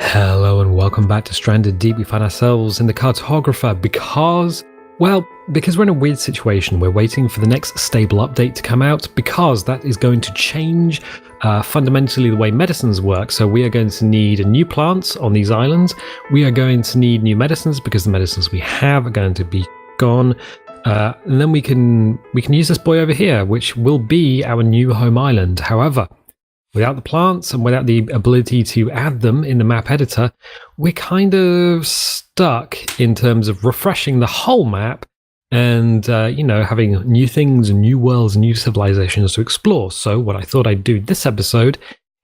Hello and welcome back to Stranded Deep. We find ourselves in the cartographer because we're in a weird situation. We're waiting for the next stable update to come out because that is going to change fundamentally the way medicines work. So we are going to need new plants on these islands. We are going to need new medicines because the medicines we have are going to be gone. And then we can use this boy over here, which will be our new home island. However, without the plants and without the ability to add them in the map editor, we're kind of stuck in terms of refreshing the whole map and, having new things and new worlds and new civilizations to explore. So what I thought I'd do this episode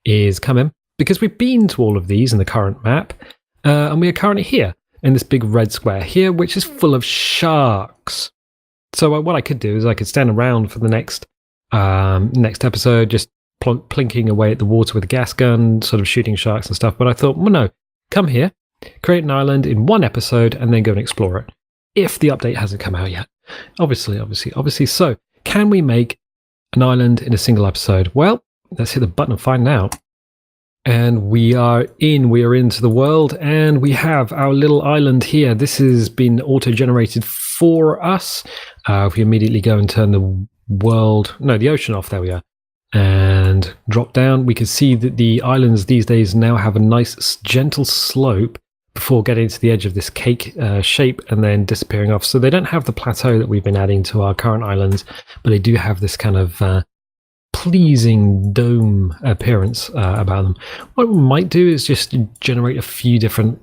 is come in, because we've been to all of these in the current map, and we are currently here in this big red square here, which is full of sharks. So what I could do is I could stand around for the next episode, just plinking away at the water with a gas gun, sort of shooting sharks and stuff. But I thought, well, no, come here, create an island in one episode, and then go and explore it. If the update hasn't come out yet. Obviously. So, can we make an island in a single episode? Well, let's hit the button and find out. And we are into the world, and we have our little island here. This has been auto-generated for us. If we immediately go and turn the ocean off, there we are. And drop down, we can see that the islands these days now have a nice gentle slope before getting to the edge of this cake shape and then disappearing off. So they don't have the plateau that we've been adding to our current islands, but they do have this kind of pleasing dome appearance about them. What we might do is just generate a few different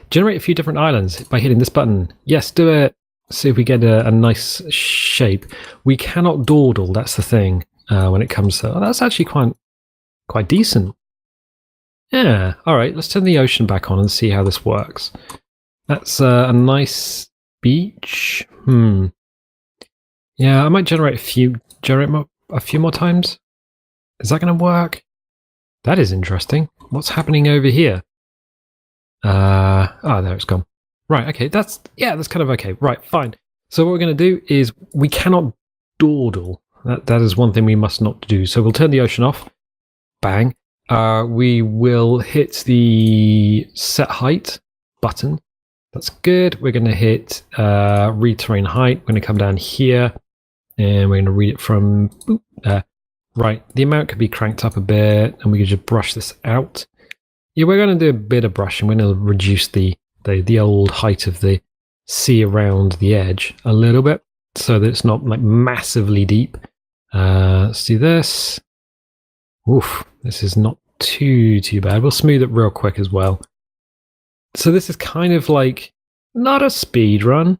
generate a few different islands by hitting this button. Yes, do it. See if we get a nice shape. We cannot dawdle, that's the thing, when it comes to... Oh, that's actually quite decent. Yeah, alright, let's turn the ocean back on and see how this works. That's a nice beach. Yeah, I might generate a few more times. Is that going to work? That is interesting. What's happening over here? There it's gone. Right, okay, that's kind of okay. Right, fine. So what we're going to do is we cannot dawdle. That is one thing we must not do. So we'll turn the ocean off. Bang. We will hit the set height button. That's good. We're going to hit read terrain height. We're going to come down here and we're going to read it from right. The amount could be cranked up a bit and we can just brush this out. Yeah, we're going to do a bit of brushing. We're going to reduce the old height of the sea around the edge a little bit so that it's not like massively deep. Let's do this. Oof, this is not too bad. We'll smooth it real quick as well. So this is kind of like not a speed run.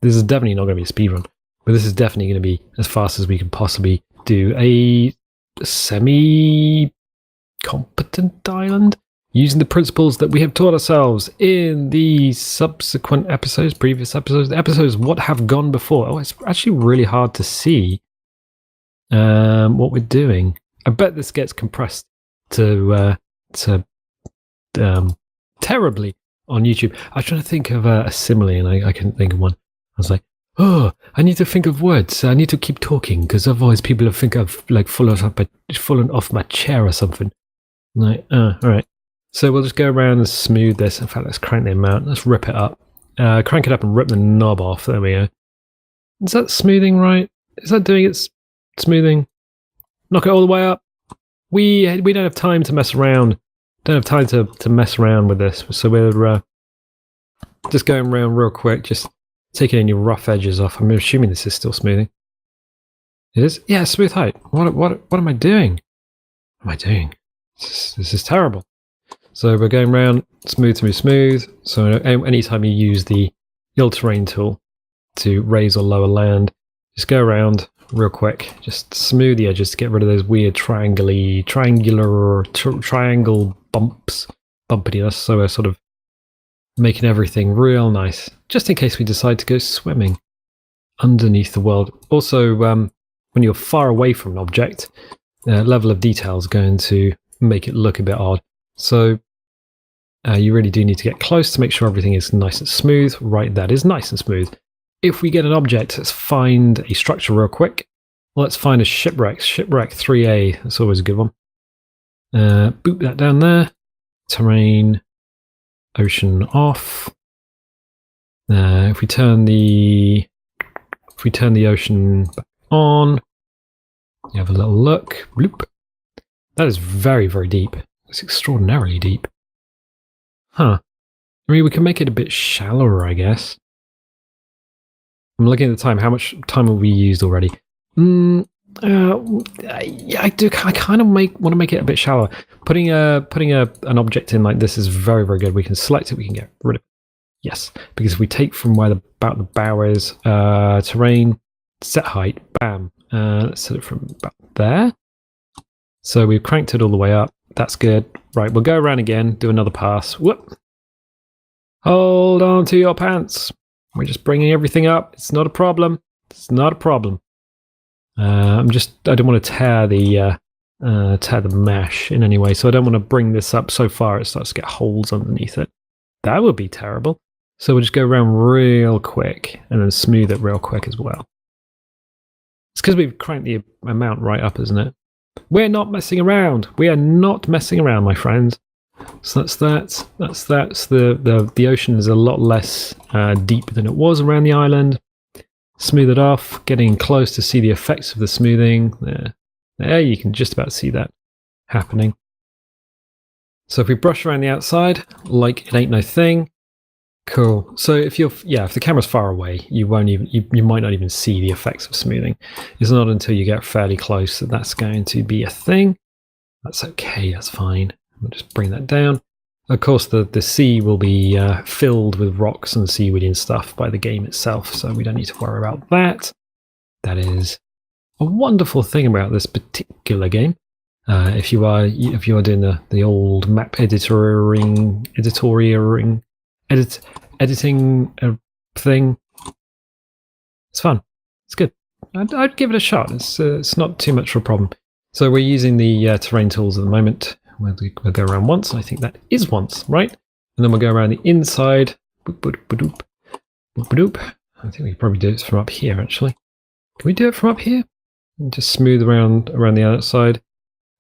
This is definitely not going to be a speed run, but this is definitely going to be as fast as we can possibly do. A semi-competent island, using the principles that we have taught ourselves in the subsequent episodes, previous episodes, the episodes what have gone before. Oh, it's actually really hard to see what we're doing. I bet this gets compressed to terribly on YouTube. I was trying to think of a simile and I couldn't think of one. I was like, oh, I need to think of words. I need to keep talking because otherwise people will think I've like fallen off my chair or something. Like, all right. So we'll just go around and smooth this. In fact, let's crank the amount. Let's rip it up. Crank it up and rip the knob off. There we go. Is that smoothing right? Is that doing its smoothing? Knock it all the way up. We don't have time to mess around. Don't have time to mess around with this. So we're just going around real quick, just taking any rough edges off. I'm assuming this is still smoothing. It is? Yeah, smooth height. What am I doing? What am I doing? This is terrible. So we're going around smooth. So anytime you use the all-terrain tool to raise or lower land, just go around real quick. Just smooth the edges to get rid of those weird triangular triangle bumpiness. So we're sort of making everything real nice, just in case we decide to go swimming underneath the world. Also, when you're far away from an object, level of detail is going to make it look a bit odd. So you really do need to get close to make sure everything is nice and smooth. Right, that is nice and smooth. If we get an object, let's find a structure real quick. Let's find a shipwreck. Shipwreck 3A. That's always a good one. Boot that down there. Terrain, ocean off. If we turn the ocean back on, you have a little look. Bloop. That is very, very deep. It's extraordinarily deep. Huh. I mean, we can make it a bit shallower, I guess. I'm looking at the time. How much time have we used already? Yeah, I do. I kind of want to make it a bit shallower. Putting an object in like this is very, very good. We can select it. We can get rid of it. Yes, because if we take from where about the bow is, terrain, set height, bam. Let's set it from about there. So we've cranked it all the way up. That's good. Right, we'll go around again, do another pass. Whoop. Hold on to your pants. We're just bringing everything up. It's not a problem. It's not a problem. I don't want to tear the mesh in any way, so I don't want to bring this up so far it starts to get holes underneath it. That would be terrible. So we'll just go around real quick and then smooth it real quick as well. It's because we've cranked the amount right up, isn't it? We're not messing around. We are not messing around, my friends. So that's that. The ocean is a lot less deep than it was around the island. Smooth it off, getting close to see the effects of the smoothing. There you can just about see that happening. So if we brush around the outside, like it ain't no thing. Cool. So if the camera's far away, you might not even see the effects of smoothing. It's not until you get fairly close that that's going to be a thing. That's okay. That's fine. We'll just bring that down. Of course, the sea will be filled with rocks and seaweed and stuff by the game itself, so we don't need to worry about that. That is a wonderful thing about this particular game. If you are doing the old map editing thing, it's fun. It's good. I'd give it a shot. It's not too much of a problem. So we're using the terrain tools at the moment. We'll go around once. I think that is once, right? And then we'll go around the inside. Boop, boop, boop, boop, boop. I think we can probably do it from up here, actually. Can we do it from up here? And just smooth around the outside.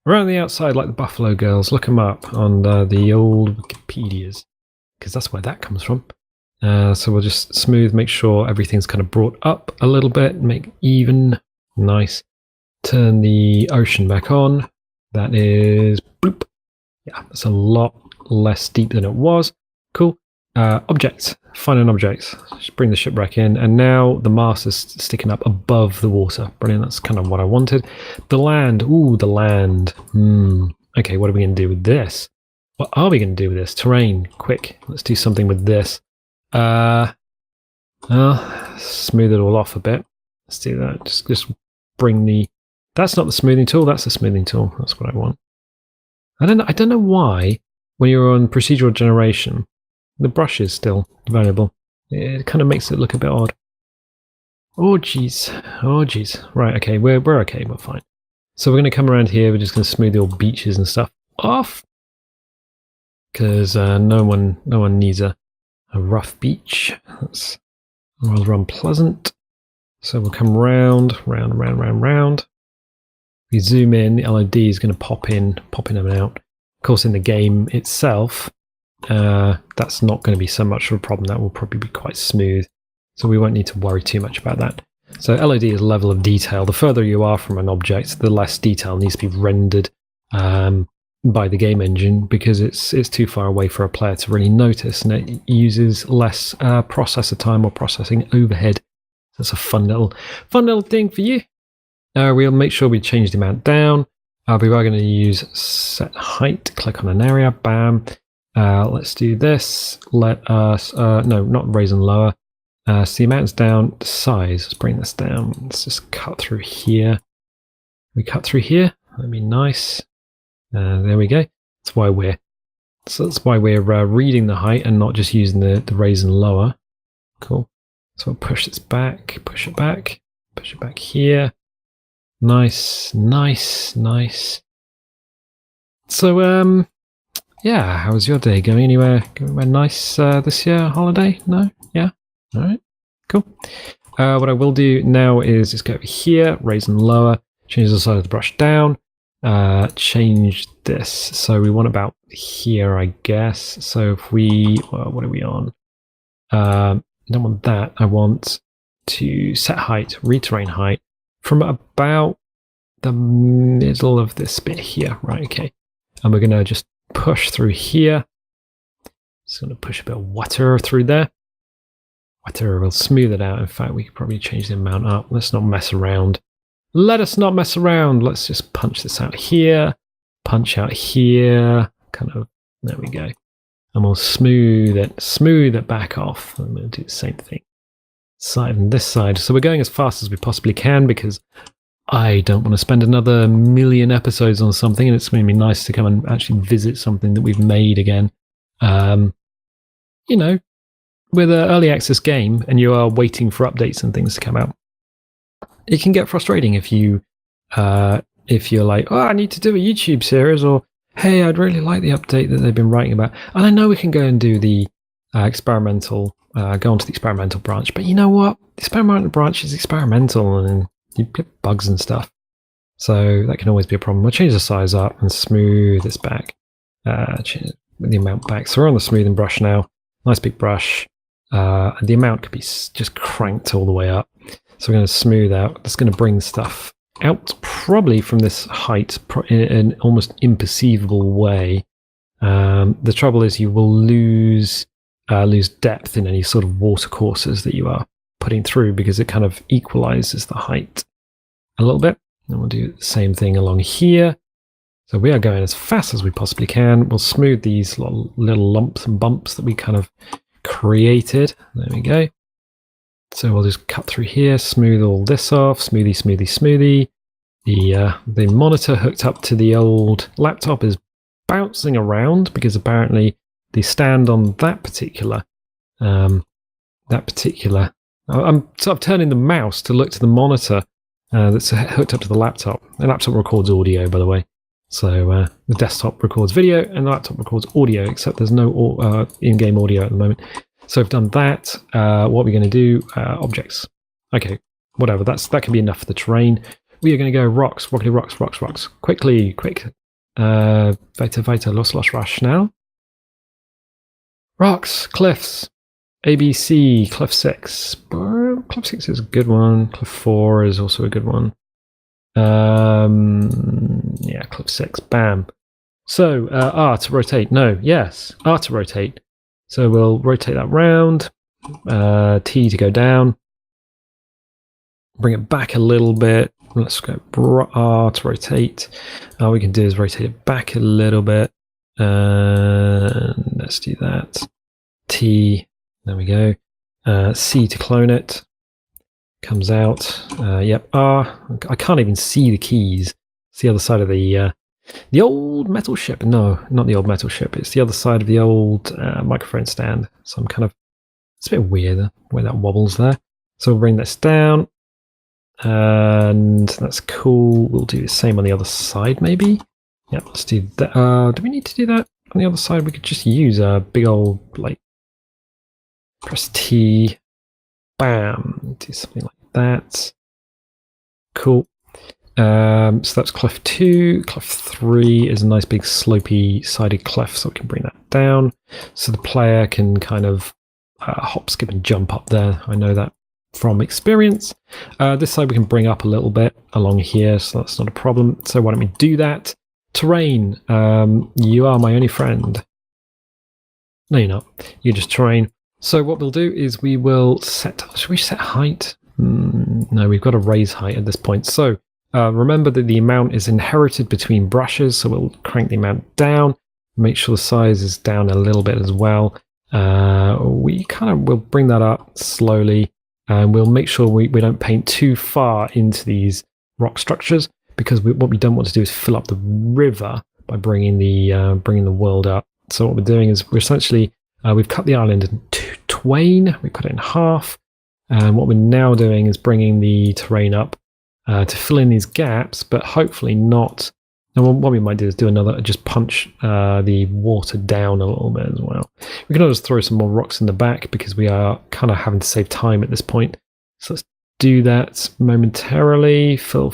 Around the outside, like the Buffalo Girls. Look them up on the old Wikipedias, because that's where that comes from. So we'll just smooth, make sure everything's kind of brought up a little bit, make even. Nice. Turn the ocean back on. That is, bloop. Yeah, that's a lot less deep than it was. Cool. Objects. Find an object. Just bring the shipwreck in. And now the mast is sticking up above the water. Brilliant. That's kind of what I wanted. The land. Ooh, the land. Okay, what are we going to do with this? What are we going to do with this? Terrain. Quick. Let's do something with this. Smooth it all off a bit. Let's do that. Just bring the... That's not the smoothing tool. That's the smoothing tool. That's what I want. I don't know why when you're on procedural generation, the brush is still valuable. It kind of makes it look a bit odd. Oh geez. Oh geez. Right. Okay. We're okay. We're fine. So we're going to come around here. We're just going to smooth the old beaches and stuff off, because no one needs a rough beach. That's rather unpleasant. So we'll come round. We zoom in, the LED is going to pop in and out. Of course, in the game itself, that's not going to be so much of a problem. That will probably be quite smooth, so we won't need to worry too much about that. So LED is level of detail. The further you are from an object, the less detail needs to be rendered by the game engine, because it's too far away for a player to really notice, and it uses less processor time or processing overhead. That's a fun little thing for you. We'll make sure we change the amount down. We are going to use set height. Click on an area. Bam. Let's do this. Let us... no, not raise and lower. So the amount's down. The size. Let's bring this down. Let's just cut through here. We cut through here. That'd be nice. There we go. That's why we're reading the height and not just using the raise and lower. Cool. So we'll push this back. Push it back. Push it back here. Nice. So, yeah, how was your day? Going anywhere nice this year? Holiday? No? Yeah? All right. Cool. What I will do now is just go over here, raise and lower, change the side of the brush down. change this. So we want about here, I guess. So if we, what are we on? I don't want that. I want to set height, reterrain height from about the middle of this bit here. Right, okay. And we're going to just push through here. Just going to push a bit of water through there. Water will smooth it out. In fact, we could probably change the amount up. Let's not mess around. Let us not mess around. Let's just punch this out here. Punch out here. Kind of, there we go. And we'll smooth it back off. And we'll do the same thing. Side and this side. So we're going as fast as we possibly can because I don't want to spend another 1,000,000 episodes on something, and it's going to be nice to come and actually visit something that we've made again. You know, with an early access game and you are waiting for updates and things to come out, it can get frustrating if you're like, oh, I need to do a YouTube series, or hey, I'd really like the update that they've been writing about. And I know we can go and do the experimental, go onto the experimental branch, but you know what? The experimental branch is experimental and you get bugs and stuff. So that can always be a problem. We'll change the size up and smooth this back. Change the amount back. So we're on the smoothing brush now. Nice big brush. And the amount could be just cranked all the way up. So we're going to smooth out. That's going to bring stuff out probably from this height in an almost imperceivable way. The trouble is you will lose depth in any sort of water courses that you are putting through because it kind of equalizes the height a little bit. And we'll do the same thing along here. So we are going as fast as we possibly can. We'll smooth these little lumps and bumps that we kind of created. There we go. So we'll just cut through here, smooth all this off, smoothie, smoothie, smoothie. The monitor hooked up to the old laptop is bouncing around because apparently the stand on that particular, I'm sort of turning the mouse to look to the monitor that's hooked up to the laptop. The laptop records audio, by the way. So the desktop records video and the laptop records audio, except there's no in-game audio at the moment. So I've done that. What we're going to do, objects. Okay, whatever. That can be enough for the terrain. We are going to go rocks, rockety rocks, rocks, rocks. Quickly, quick. Weiter, los, rush now. Rocks, cliffs. ABC, cliff 6. Cliff 6 is a good one. Cliff 4 is also a good one. Yeah, cliff 6. Bam. So, R to rotate. No, yes. R to rotate. So we'll rotate that round. T to go down. Bring it back a little bit. Let's go R to rotate. All we can do is rotate it back a little bit. Let's do that. T. There we go. C to clone it. Comes out. Yep. R. I can't even see the keys. It's the other side of the old metal ship. No, not the old metal ship. It's the other side of the old microphone stand. So I'm kind of, it's a bit weird the way that wobbles there. So we'll bring this down. And that's cool. We'll do the same on the other side, maybe. Yep, let's do that. Do we need to do that on the other side? We could just use a big old, like, press T. Bam. Do something like that. Cool. So that's cliff 2. Cliff 3 is a nice big slopey sided cliff, so we can bring that down. So the player can kind of hop, skip and jump up there. I know that from experience. This side we can bring up a little bit along here, so that's not a problem. So why don't we do that? Terrain. You are my only friend. No, you're not. You're just terrain. So what we'll do is we will set... Should we set height? No, we've got to raise height at this point. So remember that the amount is inherited between brushes, so we'll crank the amount down. Make sure the size is down a little bit as well. We kind of will bring that up slowly, and we'll make sure we don't paint too far into these rock structures, because what we don't want to do is fill up the river by bringing the world up. So what we're doing is we're essentially we've cut the island in twain. We cut it in half, and what we're now doing is bringing the terrain up to fill in these gaps, but hopefully not. And what we might do is do another, just punch the water down a little bit as well. We can always throw some more rocks in the back because we are kind of having to save time at this point. So let's do that momentarily. Fill.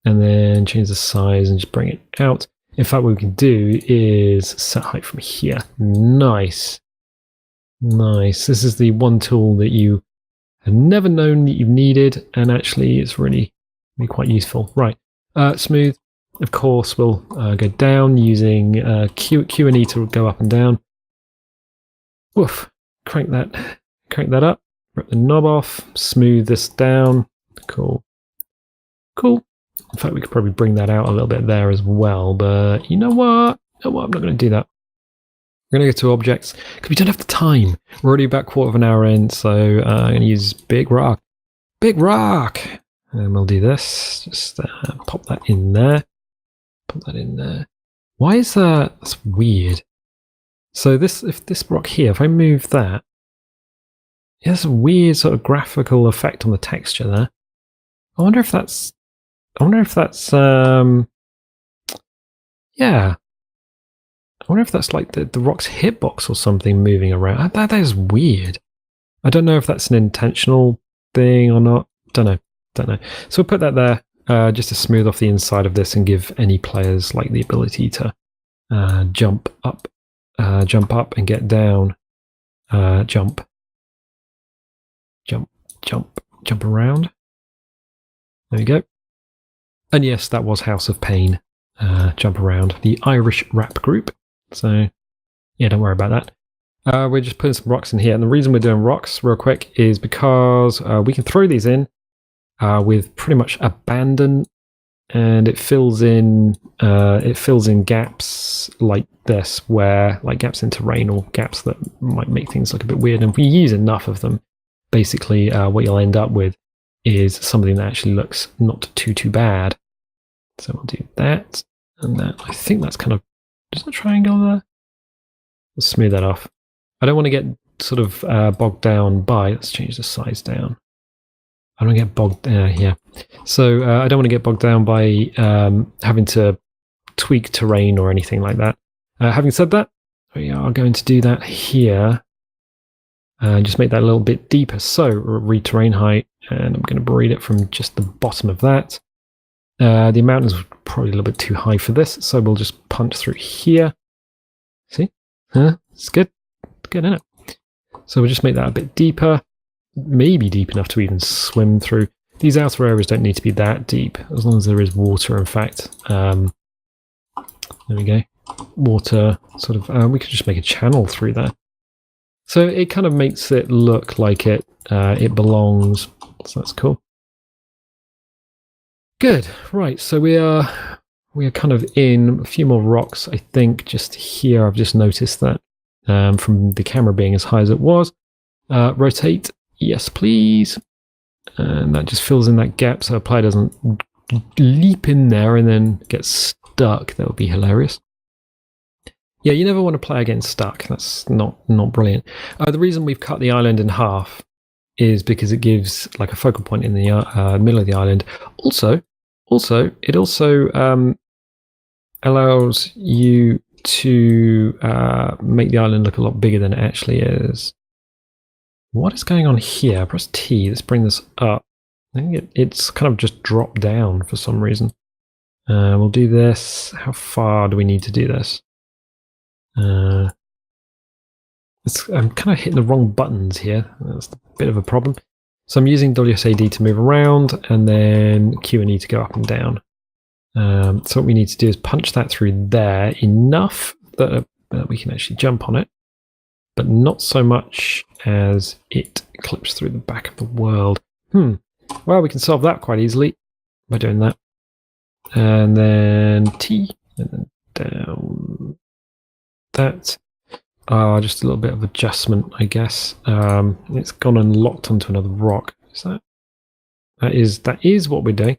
and then change the size and just bring it out. In fact, what we can do is set height from here. Nice. Nice. This is the one tool that you have never known that you've needed, and actually it's really quite useful. Right. Smooth. Of course, we'll go down using Q and E to go up and down. Woof. Crank that up. Rip the knob off. Smooth this down. Cool. Cool. In fact, we could probably bring that out a little bit there as well, but you know what? I'm not going to do that. We're going to go to objects, because we don't have the time. We're already about quarter of an hour in, so I'm going to use big rock. Big rock! And we'll do this. Just pop that in there. Put that in there. Why is that? That's weird. So if this rock here, if I move that, it has a weird sort of graphical effect on the texture there. I wonder if that's yeah. I wonder if that's like the rock's hitbox or something moving around. That is weird. I don't know if that's an intentional thing or not. Don't know. So we'll put that there just to smooth off the inside of this and give any players like the ability to jump up and get down. Jump around. There we go. And yes, that was House of Pain. Jump around, the Irish rap group. So yeah, don't worry about that. We're just putting some rocks in here, and the reason we're doing rocks real quick is because we can throw these in with pretty much abandon, and it fills in gaps like this, where like gaps in terrain or gaps that might make things look a bit weird. And if we use enough of them, basically what you'll end up with is something that actually looks not too bad. So we'll do that and that. I think that's kind of just a triangle there. Let's smooth that off. I don't want to get sort of bogged down by. Let's change the size down. I don't want to get bogged here. So I don't want to get bogged down by having to tweak terrain or anything like that. Having said that, we are going to do that here. Just make that a little bit deeper. So read terrain height, and I'm going to breed it from just the bottom of that. The amount is probably a little bit too high for this, so we'll just punch through here. See? It's good. Good, isn't it? So we'll just make that a bit deeper, maybe deep enough to even swim through. These outer areas don't need to be that deep, as long as there is water, in fact. There we go. Water, sort of, we could just make a channel through there. So it kind of makes it look like it belongs, so that's cool. Good, right, so we are kind of in a few more rocks, I think, just here. I've just noticed that from the camera being as high as it was. Rotate, yes please. And that just fills in that gap so a player doesn't leap in there and then get stuck. That would be hilarious. Yeah, you never want to play getting stuck. That's not brilliant. The reason we've cut the island in half is because it gives like a focal point in the middle of the island. It also allows you to make the island look a lot bigger than it actually is. What is going on here? Press T. Let's bring this up. I think it's kind of just dropped down for some reason. We'll do this. How far do we need to do this? I'm kind of hitting the wrong buttons here. That's a bit of a problem. So I'm using WSAD to move around, and then Q and E to go up and down. So what we need to do is punch that through there enough that we can actually jump on it, but not so much as it clips through the back of the world. Well, we can solve that quite easily by doing that. And then T, and then down that. Just a little bit of adjustment, I guess. It's gone and locked onto another rock. Is that is what we're doing.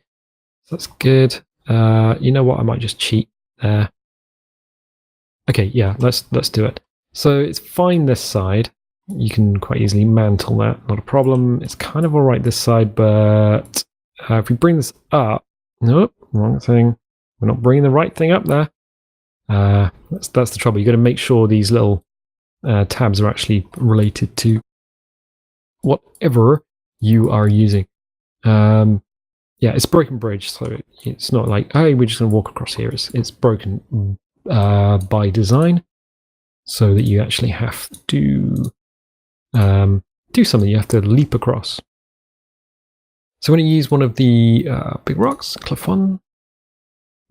So that's good. You know what? I might just cheat there. Okay, yeah, let's do it. So it's fine this side. You can quite easily mantle that, not a problem. It's kind of all right this side, but if we bring this up, nope, wrong thing. We're not bringing the right thing up there. That's the trouble. You've got to make sure these little tabs are actually related to whatever you are using. Yeah, it's a broken bridge, so it's not like, hey, we're just going to walk across here. It's broken by design, so that you actually have to do something. You have to leap across. So when you use one of the big rocks, cliff 1,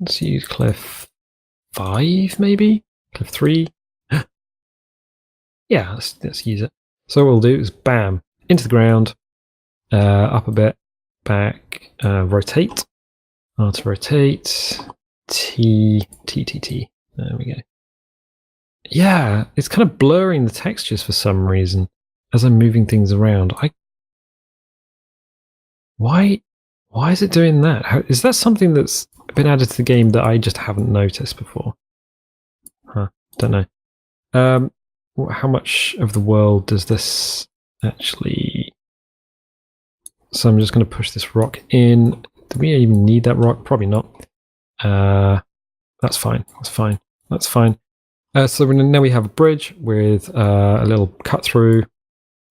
let's use cliff 5 maybe? Cliff 3? Yeah, let's use it. So what we'll do is bam, into the ground, up a bit, back, rotate, R to rotate, T. There we go. Yeah, it's kind of blurring the textures for some reason as I'm moving things around. Why is it doing that? Is that something that's been added to the game that I just haven't noticed before? Huh, don't know. How much of the world does this actually... So I'm just going to push this rock in. Do we even need that rock? Probably not. That's fine. So now we have a bridge with a little cut through.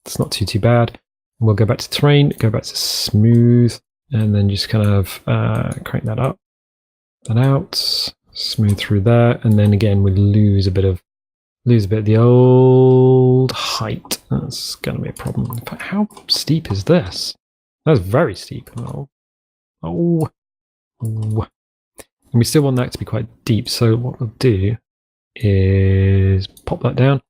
It's not too bad. We'll go back to terrain, go back to smooth, and then just kind of crank that up, that out, smooth through there, and then again we lose a bit of the old height. That's going to be a problem. But how steep is this? That's very steep. Oh. And we still want that to be quite deep. So what we'll do is pop that down.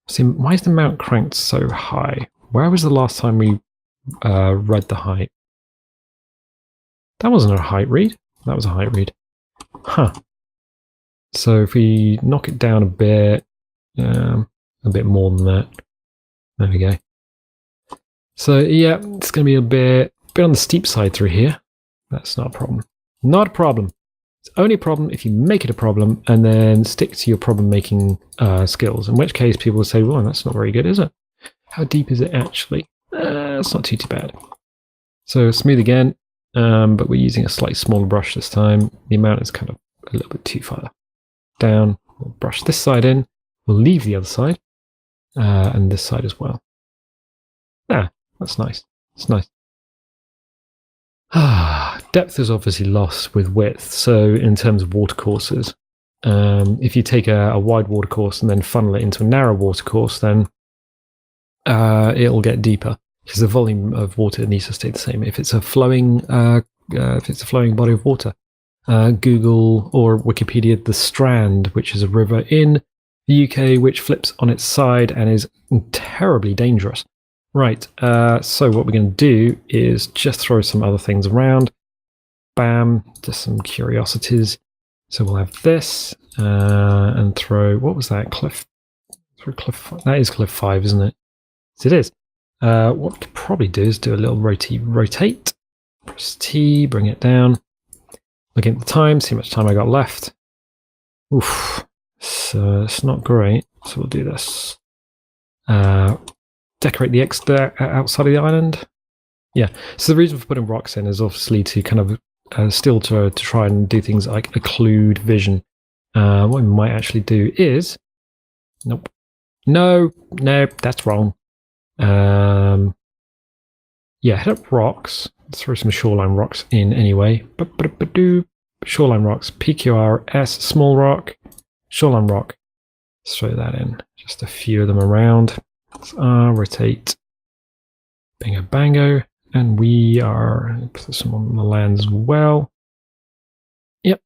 See, why is the mount cranked so high? Where was the last time we read the height? That wasn't a height read. That was a height read. Huh. So if we knock it down a bit more than that. There we go. So yeah, it's going to be a bit on the steep side through here. That's not a problem. Not a problem. It's only a problem if you make it a problem and then stick to your problem-making skills, in which case people will say, well, that's not very good, is it? How deep is it actually? It's not too bad. So smooth again, but we're using a slightly smaller brush this time. The amount is kind of a little bit too far down. We'll brush this side in. We'll leave the other side, and this side as well. Ah, that's nice. It's nice. Depth is obviously lost with width. So in terms of watercourses, if you take a wide watercourse and then funnel it into a narrow watercourse, then it'll get deeper because the volume of water needs to stay the same. If it's a flowing body of water, Google or Wikipedia the Strand, which is a river in the UK which flips on its side and is terribly dangerous. Right, so what we're going to do is just throw some other things around. Bam, just some curiosities. So we'll have this and throw, what was that? Cliff? Through cliff. That is cliff 5, isn't it? Yes, it is. What we could probably do is do a little rotate. Press T, bring it down. Looking at the time, see how much time I got left. Oof, so it's not great. So we'll do this. Decorate the outside of the island. Yeah, so the reason for putting rocks in is obviously to kind of still to try and do things like occlude vision. What we might actually do is... Nope. No, that's wrong. Yeah, hit up rocks. Let's throw some shoreline rocks in anyway. Shoreline rocks, PQRS, small rock, shoreline rock. Let's throw that in. Just a few of them around. Let's rotate. Bingo bango. And we are put some on the land as well. Yep.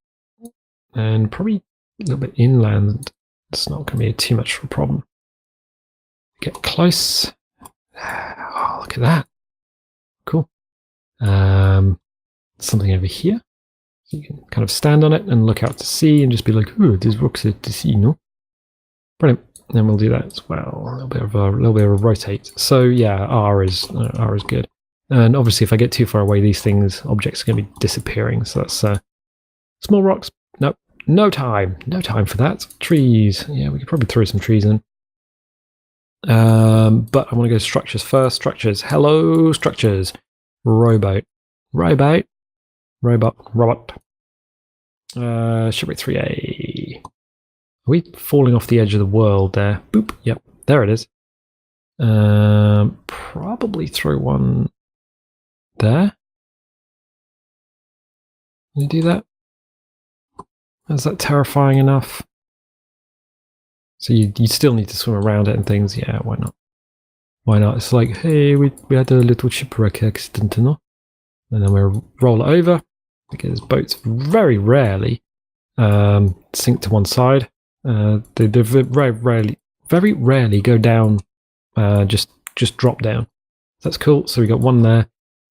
And probably a little bit inland. It's not going to be too much of a problem. Get close. Oh, look at that. Cool. Something over here. So you can kind of stand on it and look out to sea and just be like, oh, there's rocks to see, no? Brilliant. And we'll do that as well. A little bit of a rotate. So yeah, R is good. And obviously, if I get too far away, these objects are going to be disappearing. So that's small rocks. Nope, no time for that. Trees. Yeah, we could probably throw some trees in. But I want to go structures first. Structures. Hello, structures. Robot. Shipwreck 3A. Are we falling off the edge of the world there? Boop. Yep, there it is. Probably throw one there. Can you do that? Is that terrifying enough? So you still need to swim around it and things. Yeah, why not? Why not? It's like, hey, we had a little shipwreck accident, no? And then we'll roll it over because boats very rarely sink to one side. They very rarely go down. Just drop down. That's cool. So we got one there.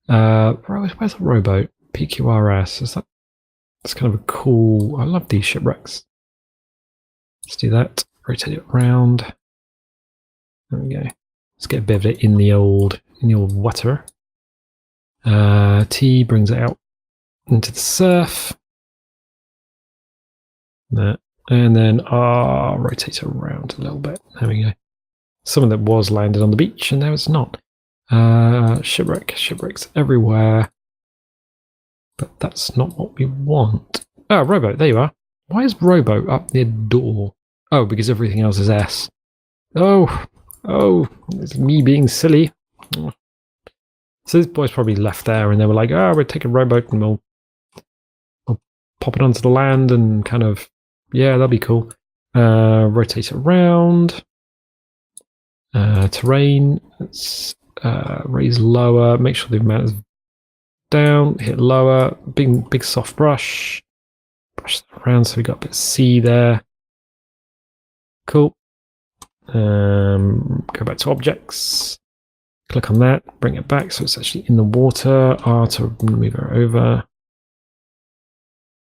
Where's the rowboat? PQRS. Is that? That's kind of a cool. I love these shipwrecks. Let's do that. Rotate it around. There we go. Let's get a bit of it in the old water. T brings it out into the surf. That. And then rotate it around a little bit. There we go. Some of that was landed on the beach, and now it's not. Shipwrecks everywhere. But that's not what we want. Oh, rowboat, there you are. Why is rowboat up near door? Oh, because everything else is S. Oh, it's me being silly. Oh. So this boy's probably left there, and they were like, we'll take a rowboat and we'll pop it onto the land and kind of, yeah, that'll be cool. Rotate it around. Terrain. Let's raise lower. Make sure the amount is down. Hit lower. Big soft brush. Brush that around so we got a bit of C there. Cool. Go back to objects. Click on that. Bring it back so it's actually in the water. R to move it over.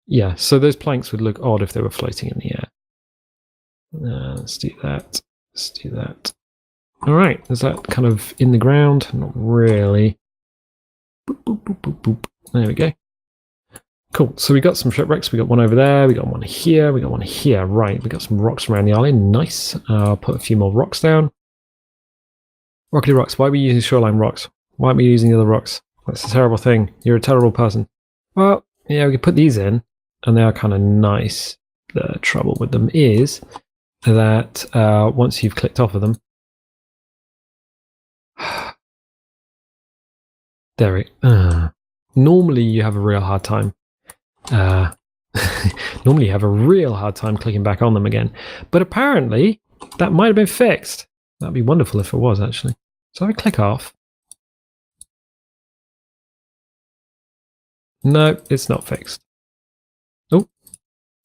Yeah, so those planks would look odd if they were floating in the air. Let's do that. Let's do that. All right, is that kind of in the ground? Not really. Boop, boop, boop, boop, boop. There we go. Cool, so we got some shipwrecks. We got one over there. We got one here. We got one here. Right, we got some rocks around the island. Nice. I'll put a few more rocks down. Rocky rocks. Why are we using shoreline rocks? Why aren't we using the other rocks? That's a terrible thing. You're a terrible person. Well, yeah, we can put these in, and they are kind of nice. The trouble with them is that once you've clicked off of them, there we go. Normally you have a real hard time. Normally you have a real hard time clicking back on them again. But apparently that might have been fixed. That'd be wonderful if it was, actually. So if I click off. No, it's not fixed. Oh,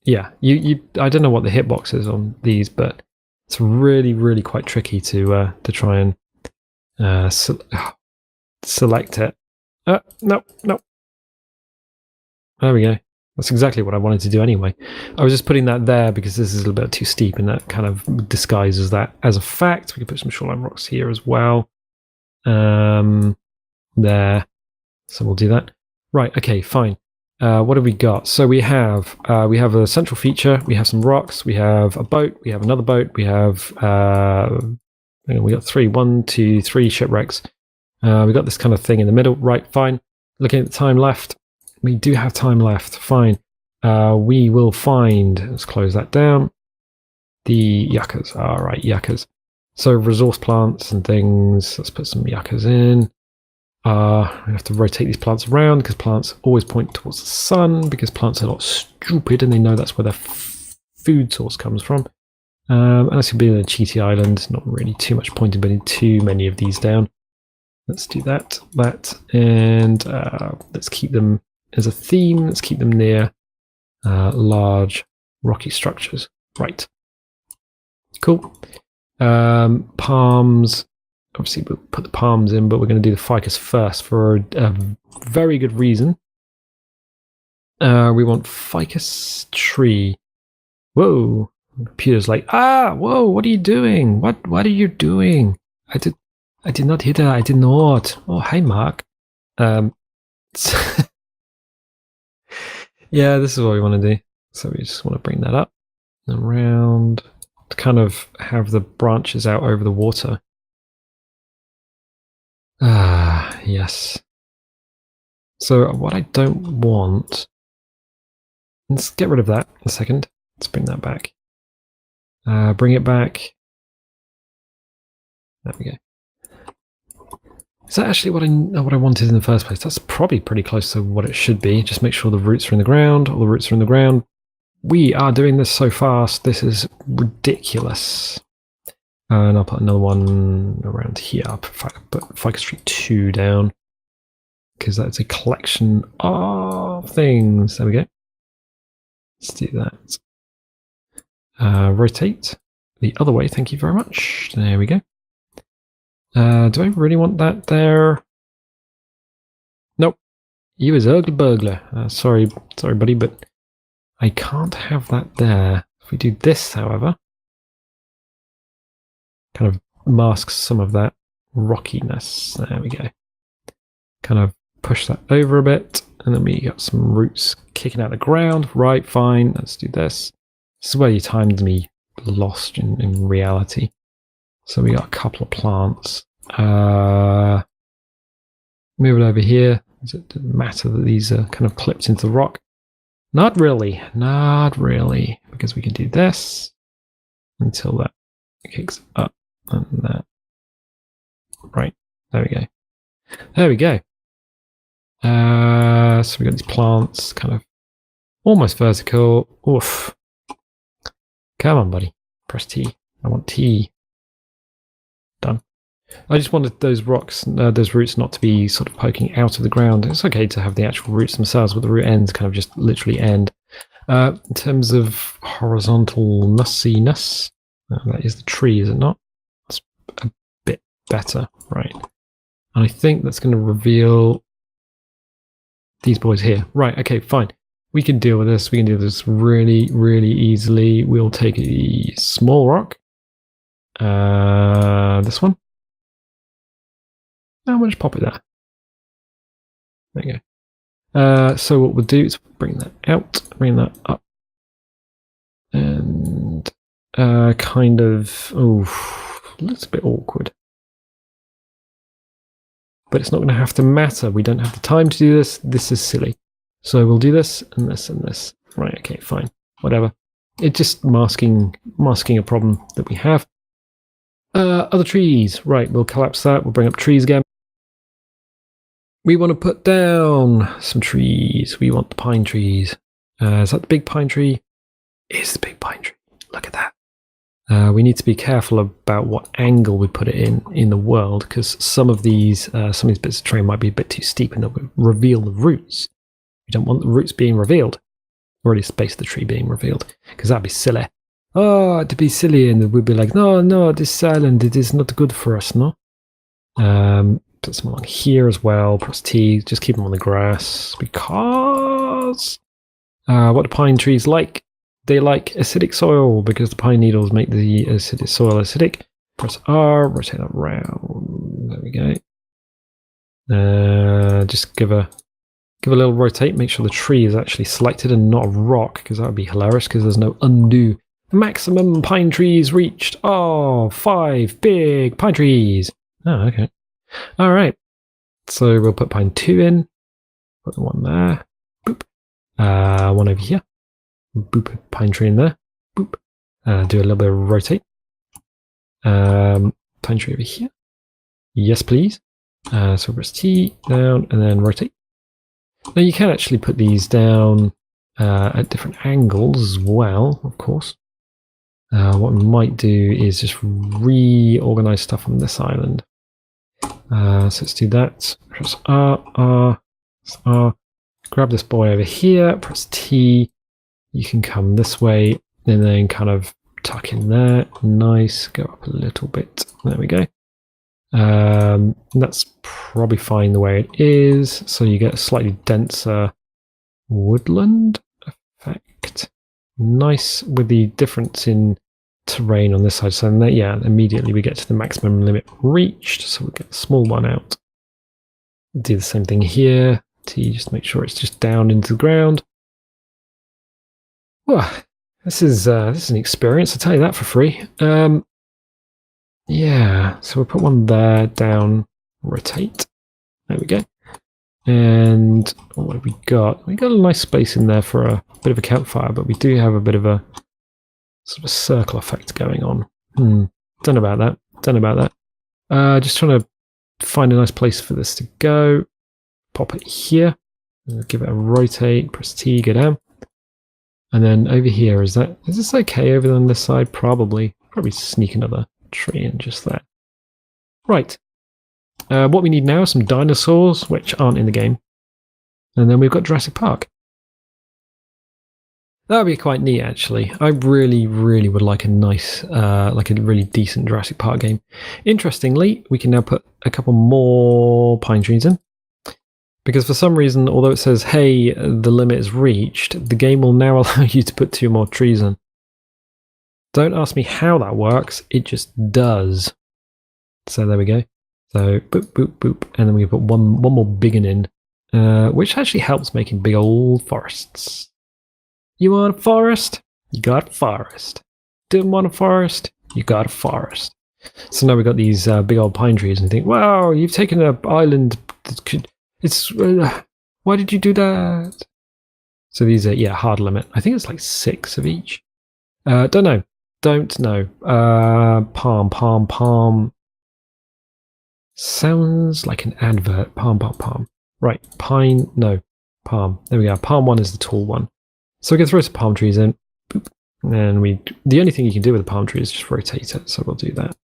yeah. I don't know what the hitbox is on these, but it's really quite tricky to try and select it. No. There we go. That's exactly what I wanted to do anyway. I was just putting that there because this is a little bit too steep, and that kind of disguises that as a fact. We can put some shoreline rocks here as well. There. So we'll do that. Right, okay, fine. What have we got? So we have a central feature, we have some rocks, we have a boat, we have another boat, we have we got 3 shipwrecks. We got this kind of thing in the middle. Right, fine. Looking at the time left. We do have time left. Fine. We will find, let's close that down, the yuccas. All right, yuccas. So resource plants and things. Let's put some yuccas in. We have to rotate these plants around because plants always point towards the sun because plants are not stupid and they know that's where their food source comes from. And this could be in a cheaty island. Not really too much point in putting too many of these down. Let's do that, and let's keep them as a theme. Let's keep them near large rocky structures. Right. Cool. Palms. Obviously, we'll put the palms in, but we're going to do the ficus first for a very good reason. We want ficus tree. Whoa. The computer's like, whoa, what are you doing? What are you doing? I did not hit that. I did not. Oh, hi, Mark. Yeah, this is what we want to do. So we just want to bring that up and around to kind of have the branches out over the water. Yes. So what I don't want... Let's get rid of that in a second. Let's bring that back. Bring it back. There we go. Is that actually what I wanted in the first place? That's probably pretty close to what it should be. Just make sure the roots are in the ground. All the roots are in the ground. We are doing this so fast. This is ridiculous. And I'll put another one around here. I'll put Ficus Tree 2 down. Because that's a collection of things. There we go. Let's do that. Rotate the other way. Thank you very much. There we go. Do I really want that there? Nope. You is ugly burglar. Sorry, buddy, but I can't have that there. If we do this, however, kind of masks some of that rockiness. There we go. Kind of push that over a bit, and then we got some roots kicking out the ground. Right, fine. Let's do this. This is where you timed me lost in reality. So we got a couple of plants. Move it over here. Does it matter that these are kind of clipped into the rock? Not really. Not really. Because we can do this until that kicks up and that. Right. There we go. There we go. So we got these plants kind of almost vertical. Oof. Come on, buddy. Press T. I want T. Done. I just wanted those rocks, those roots not to be sort of poking out of the ground. It's okay to have the actual roots themselves, but the root ends kind of just literally end. In terms of horizontal nussiness, that is the tree, is it not? That's a bit better, right? And I think that's going to reveal these boys here. Right, okay, fine. We can deal with this. We can do this really, really easily. We'll take a small rock. This one. And we'll just pop it there. There you go. So what we'll do is bring that out, bring that up. And kind of, looks a bit awkward. But it's not going to have to matter. We don't have the time to do this. This is silly. So we'll do this and this and this. Right, okay, fine. Whatever. It's just masking a problem that we have. Other trees. Right, we'll collapse that. We'll bring up trees again. We want to put down some trees. We want the pine trees. Is that the big pine tree? It's the big pine tree. Look at that. We need to be careful about what angle we put it in the world, because some of these bits of terrain might be a bit too steep and it will reveal the roots. We don't want the roots being revealed, or at least the base of the tree being revealed, because that'd be silly. Oh, it'd be silly, and we'd be like, no, this island, it is not good for us, no? Put some along here as well, press T, just keep them on the grass, because what do pine trees like? They like acidic soil, because the pine needles make the acidic soil acidic. Press R, rotate that round, there we go. Just give a little rotate, make sure the tree is actually selected and not a rock, because that would be hilarious, because there's no undo. Maximum pine trees reached. Oh, 5 big pine trees. Oh, okay. All right. So we'll put pine 2 in. Put the one there. Boop. One over here. Boop. Pine tree in there. Boop. Do a little bit of rotate. Pine tree over here. Yes, please. So press T down and then rotate. Now you can actually put these down at different angles as well, of course. What we might do is just reorganize stuff on this island. So let's do that. Press R. Grab this boy over here, press T. You can come this way and then kind of tuck in there. Nice. Go up a little bit. There we go. That's probably fine the way it is. So you get a slightly denser woodland effect. Nice with the difference in terrain on this side. So then, yeah, immediately we get to the maximum limit reached. So we get the small one out. Do the same thing here. T, just make sure it's just down into the ground. Well, this is an experience. I'll tell you that for free. Yeah, so we'll put one there, down, rotate. There we go. And what have we got? We got a nice space in there for a bit of a campfire, but we do have a bit of a sort of a circle effect going on. Don't know about that. Just trying to find a nice place for this to go. Pop it here. Give it a rotate. Press T, go down. And then over here, is this okay over on this side? Probably sneak another tree in just there. Right. What we need now are some dinosaurs, which aren't in the game. And then we've got Jurassic Park. That would be quite neat, actually. I really, really would like a nice, like a really decent Jurassic Park game. Interestingly, we can now put a couple more pine trees in. Because for some reason, although it says, hey, the limit is reached, the game will now allow you to put 2 more trees in. Don't ask me how that works, it just does. So there we go. So boop, boop, boop, and then we put one more big one in, which actually helps making big old forests. You want a forest? You got a forest. Didn't want a forest? You got a forest. So now we've got these big old pine trees and you think, wow, you've taken an island that could... why did you do that? So these are, hard limit. I think it's like 6 of each. Don't know. Palm. Sounds like an advert. Palm. Right, pine, no, palm. There we go. Palm 1 is the tall one. So we can throw some palm trees in. Boop. And the only thing you can do with a palm tree is just rotate it. So we'll do that.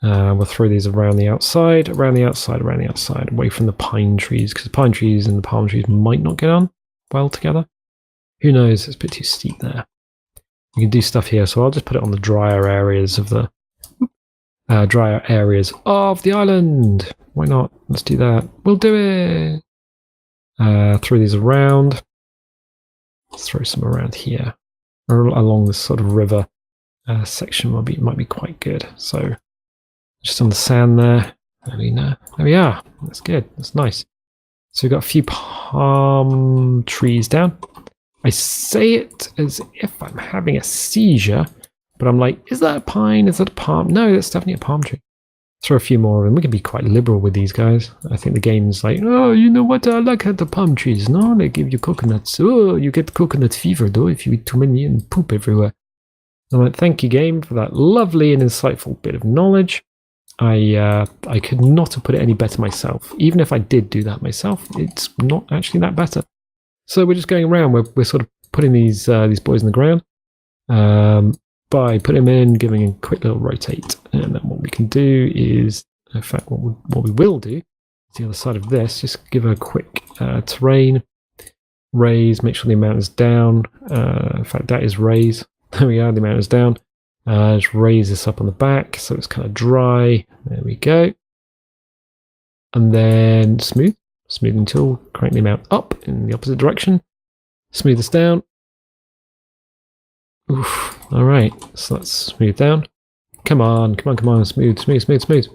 We'll throw these around the outside, away from the pine trees, because the pine trees and the palm trees might not get on well together. Who knows? It's a bit too steep there. You can do stuff here, so I'll just put it on the drier areas of the island. Why not? Let's do that. We'll do it. Throw these around. Let's throw some around here, or along this sort of river section might be quite good. So. Just on the sand there. There we are. That's good. That's nice. So we've got a few palm trees down. I say it as if I'm having a seizure, but I'm like, is that a pine? Is that a palm? No, that's definitely a palm tree. Throw a few more in. We can be quite liberal with these guys. I think the game's like, oh, you know what? I like the palm trees. No, they give you coconuts. Oh, you get coconut fever, though, if you eat too many and poop everywhere. I'm like, thank you, game, for that lovely and insightful bit of knowledge. I could not have put it any better myself. Even if I did do that myself, it's not actually that better. So we're just going around. We're sort of putting these boys in the ground by putting them in, giving a quick little rotate, and then what we can do is, in fact, what we will do is the other side of this. Just give a quick terrain, raise, make sure the amount is down. In fact, that is raise. There we are. The amount is down. Just raise this up on the back so it's kind of dry. There we go. And then smoothing tool, crank the amount up in the opposite direction. Smooth this down. Oof. All right, so let's smooth down. Come on, smooth.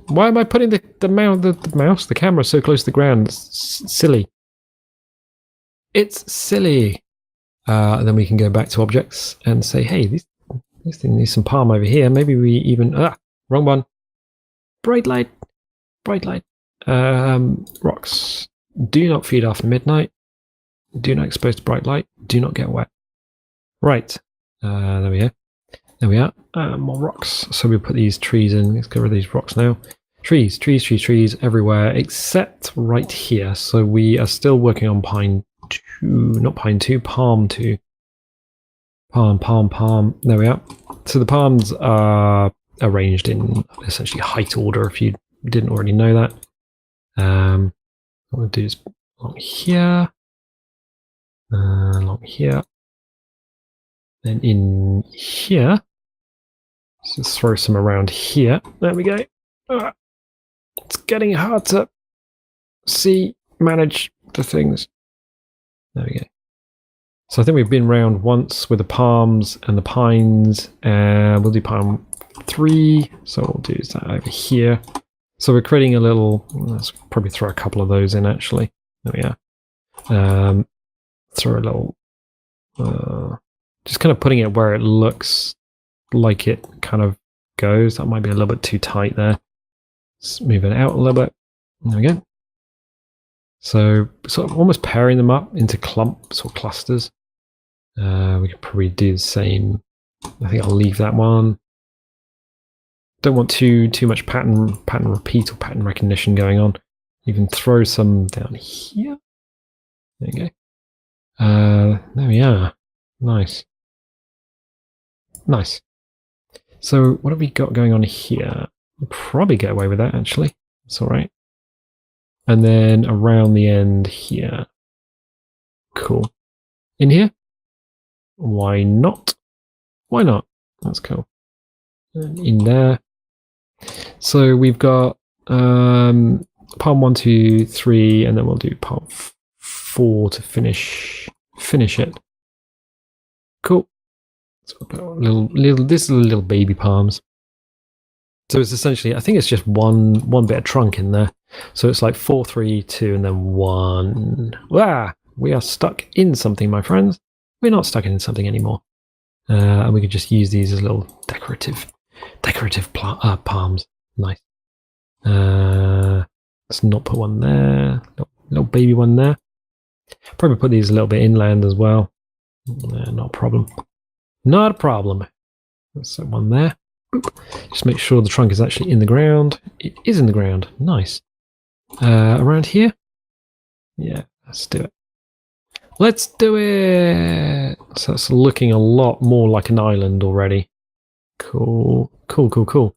Why am I putting the camera so close to the ground? It's silly. It's silly. And then we can go back to objects and say, hey, this thing needs some palm over here. Maybe we even... wrong one. Bright light. Rocks. Do not feed after midnight. Do not expose to bright light. Do not get wet. Right. There we are. More rocks. So we'll put these trees in. Let's get rid of these rocks now. Trees everywhere except right here. So we are still working on palm 2. Palm. There we are. So the palms are arranged in essentially height order, if you didn't already know that. What we'll do is along here. Then in here. Let's just throw some around here. There we go. It's getting hard to manage the things. There we go. So I think we've been round once with the palms and the pines, and we'll do palm 3. So what we'll do is that over here. So we're creating a little, let's probably throw a couple of those in actually. There we are. Throw a little, just kind of putting it where it looks like it kind of goes. That might be a little bit too tight there. Let's move it out a little bit. There we go. So sort of almost pairing them up into clumps or clusters. We could probably do the same. I think I'll leave that one. Don't want too much pattern repeat or pattern recognition going on. Even throw some down here. There you go. There we are. Nice. Nice. So what have we got going on here? We'll probably get away with that, actually. It's all right. And then around the end here. Cool. In here? Why not? Why not? That's cool. And in there. So we've got palm 1, 2, 3, and then we'll do palm 4 to finish it. Cool. So we've got this is little baby palms. So it's essentially, I think it's just one bit of trunk in there. So it's like 4, 3, 2, and then 1. Wow, we are stuck in something, my friends. We're not stuck in something anymore. And we could just use these as little decorative palms. Nice. Let's not put one there. Little baby one there. Probably put these a little bit inland as well. Not a problem. Not a problem. Let's set one there. Boop. Just make sure the trunk is actually in the ground. It is in the ground. Nice. Around here? Yeah, let's do it. Let's do it! So it's looking a lot more like an island already. Cool. Cool.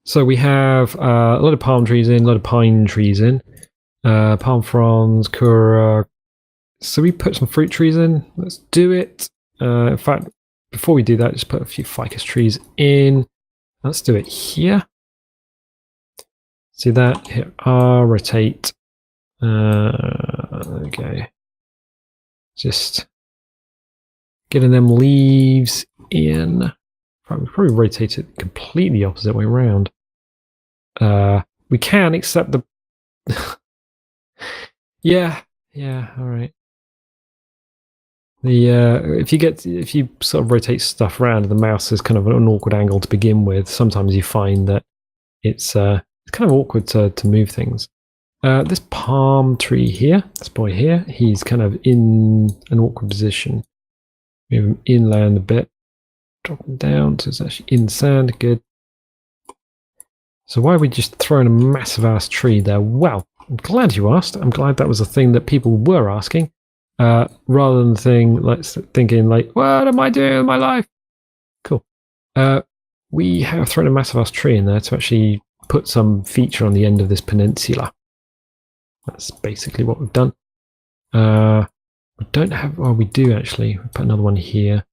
So we have a lot of palm trees in, a lot of pine trees in. Palm fronds, kura. So we put some fruit trees in. Let's do it. In fact, before we do that, just put a few ficus trees in. Let's do it here. See that? Hit R, rotate. Okay. Just getting them leaves in. Probably rotate it completely the opposite way around. We can, except the... yeah, all right. If you sort of rotate stuff around, the mouse is kind of an awkward angle to begin with. Sometimes you find that it's kind of awkward to move things. This palm tree here, this boy here, he's kind of in an awkward position. Move him inland a bit, drop him down so it's actually in sand. Good. So why are we just throwing a massive ass tree there? Well, I'm glad you asked. I'm glad that was a thing that people were asking. Rather than thinking like, what am I doing with my life? Cool. We have thrown a massive ass tree in there to actually put some feature on the end of this peninsula. That's basically what we've done. We don't have, well, we do actually. We put another one here.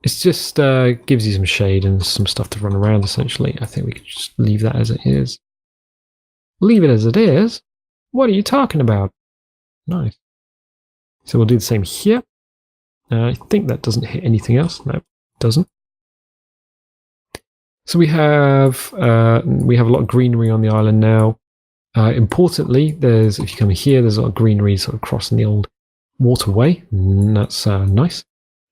It's just gives you some shade and some stuff to run around, essentially. I think we could just leave that as it is. Leave it as it is? What are you talking about? Nice. So we'll do the same here. I think that doesn't hit anything else. No, it doesn't. So we have a lot of greenery on the island now. Importantly, if you come here, there's a lot of greenery sort of crossing the old waterway. That's nice.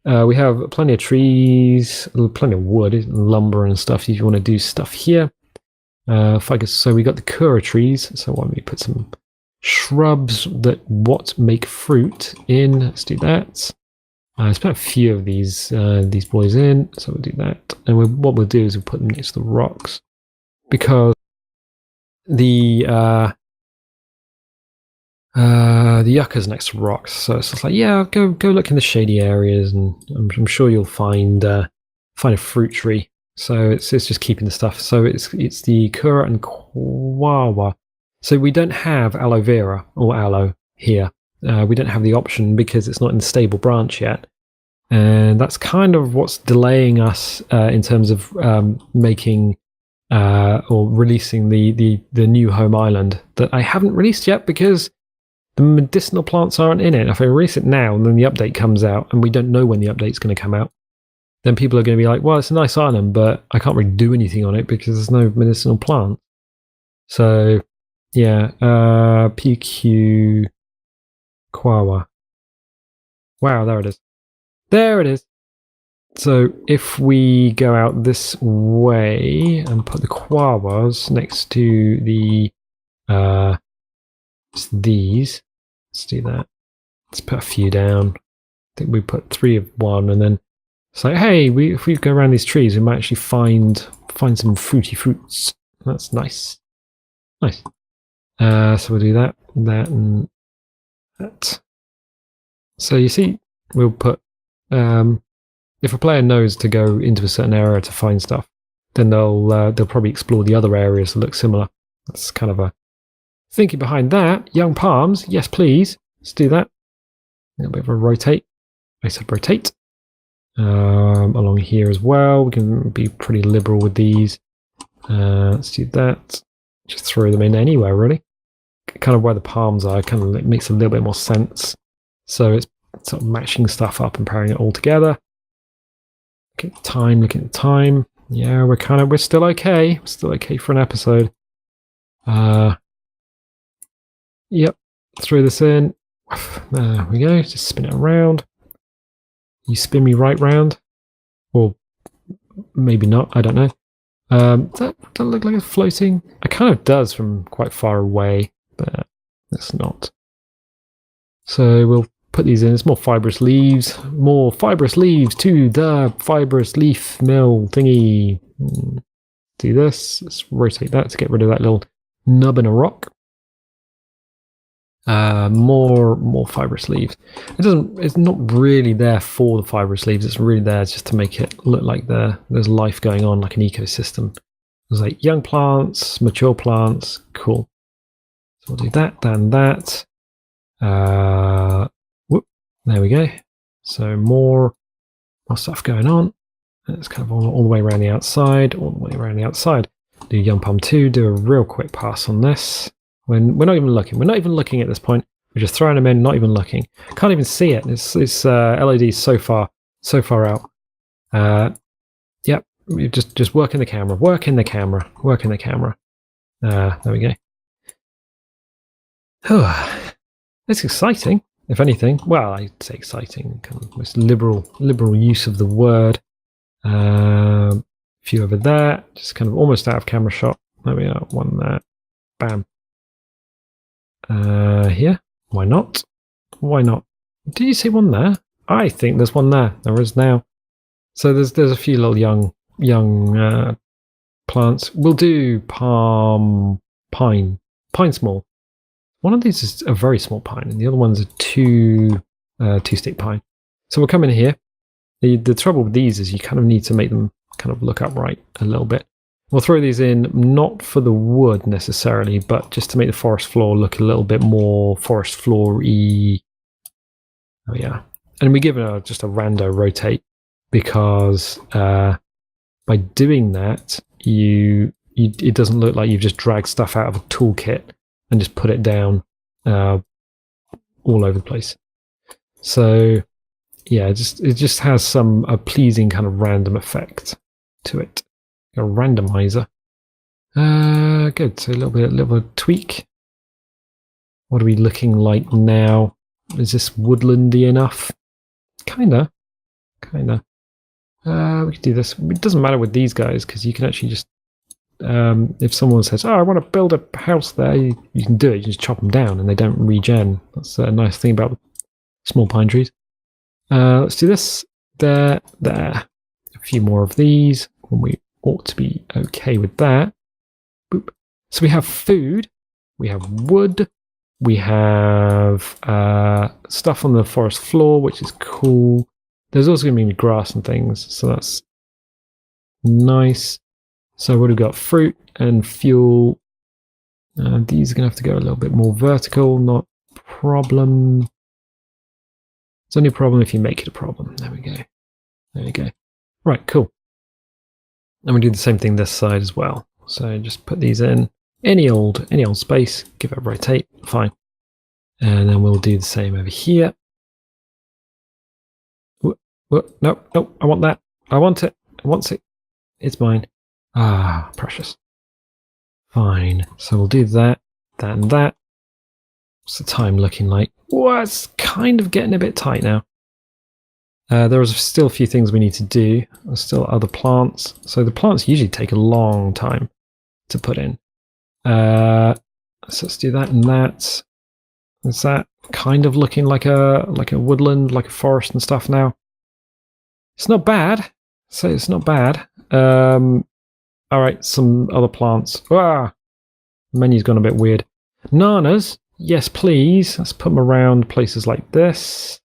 We have plenty of trees, plenty of wood, lumber and stuff if you want to do stuff here. So we got the kura trees. So why don't we put some shrubs that make fruit in? Let's do that. Let's put a few of these boys in. So we'll do that. And what we'll do is we'll put them next to the rocks, because the yucca's next to rocks. So it's just like, yeah, go look in the shady areas, and I'm sure you'll find a fruit tree. So it's just keeping the stuff. So it's the kura and kawawa. So we don't have aloe vera or aloe here. We don't have the option because it's not in the stable branch yet. And that's kind of what's delaying us in terms of making or releasing the new home island that I haven't released yet, because the medicinal plants aren't in it. If I release it now and then the update comes out and we don't know when the update's going to come out, then people are going to be like, well, it's a nice island, but I can't really do anything on it because there's no medicinal plant. So yeah, PQ Kawawa. Wow, there it is. There it is. So if we go out this way and put the Kawawas next to the these, let's do that. Let's put a few down. I think we put 3 of one, and then it's like, hey, if we go around these trees, we might actually find find some fruity fruits. That's nice. Nice. So we'll do that, and that. So you see, we'll put, if a player knows to go into a certain area to find stuff, then they'll probably explore the other areas that look similar. That's kind of a thinking behind that. Young palms, yes please. Let's do that. A little bit of a rotate. I said rotate. Along here as well. We can be pretty liberal with these. Let's do that. Just throw them in anywhere really. Kind of where the palms are, kind of makes a little bit more sense. So it's sort of matching stuff up and pairing it all together. Look at the time. Yeah, we're still okay. We're still okay for an episode. Yep. Throw this in. There we go. Just spin it around. You spin me right round. Or maybe not, I don't know. Does that look like it's floating? It kind of does from quite far away, but it's not. So we'll put these in. It's more fibrous leaves. More fibrous leaves to the fibrous leaf mill thingy. Do this. Let's rotate that to get rid of that little nub in a rock. More fibrous leaves. It's not really there for the fibrous leaves. It's really there just to make it look like there's life going on, like an ecosystem. There's like young plants, mature plants. Cool. So we'll do that, and that. There we go. So more stuff going on. It's kind of all the way around the outside, Do young palm 2, do a real quick pass on this. We're not even looking. We're not even looking at this point. We're just throwing them in, not even looking. Can't even see it. It's LED so far out. Yep. Just working the camera. Working the camera. There we go. It's exciting, if anything. Well, I'd say exciting. Kind of most liberal use of the word. A few over there. Just kind of almost out of camera shot. There we are. One there. Bam. Here. Why not? Did you see one there? I think there's one there. There is now. So there's a few little young plants. We'll do pine small. One of these is a very small pine, and the other one's a two-stick pine. So we'll come in here. The trouble with these is you kind of need to make them kind of look upright a little bit. We'll throw these in, not for the wood necessarily, but just to make the forest floor look a little bit more forest floor-y. Oh yeah. And we give it just a rando rotate, because by doing that, it doesn't look like you've just dragged stuff out of a toolkit and just put it down all over the place. So yeah, it just has a pleasing kind of random effect to it. A randomizer. Good. So a little bit of tweak. What are we looking like now? Is this woodlandy enough? Kinda. We can do this. It doesn't matter with these guys, because you can actually just, if someone says, "Oh, I want to build a house there," you can do it. You just chop them down, and they don't regen. That's a nice thing about small pine trees. Let's do this. There. A few more of these. We ought to be okay with that. Boop. So we have food, we have wood, we have stuff on the forest floor, which is cool. There's also going to be grass and things, so that's nice. So what have we got? Fruit and fuel. These are going to have to go a little bit more vertical, not a problem. It's only a problem if you make it a problem. There we go. Right, cool. And we do the same thing this side as well. So just put these in any old space, give it a rotate, fine. And then we'll do the same over here. No, I want that. I want it. It's mine. Ah, precious. Fine. So we'll do that, and that. What's the time looking like? Well, it's kind of getting a bit tight now. There are still a few things we need to do. There's still other plants. So the plants usually take a long time to put in. So let's do that and that. Is that kind of looking like a woodland, like a forest and stuff now? It's not bad. So it's not bad. All right, some other plants. Ah, the menu's gone a bit weird. Nanas, yes, please. Let's put them around places like this.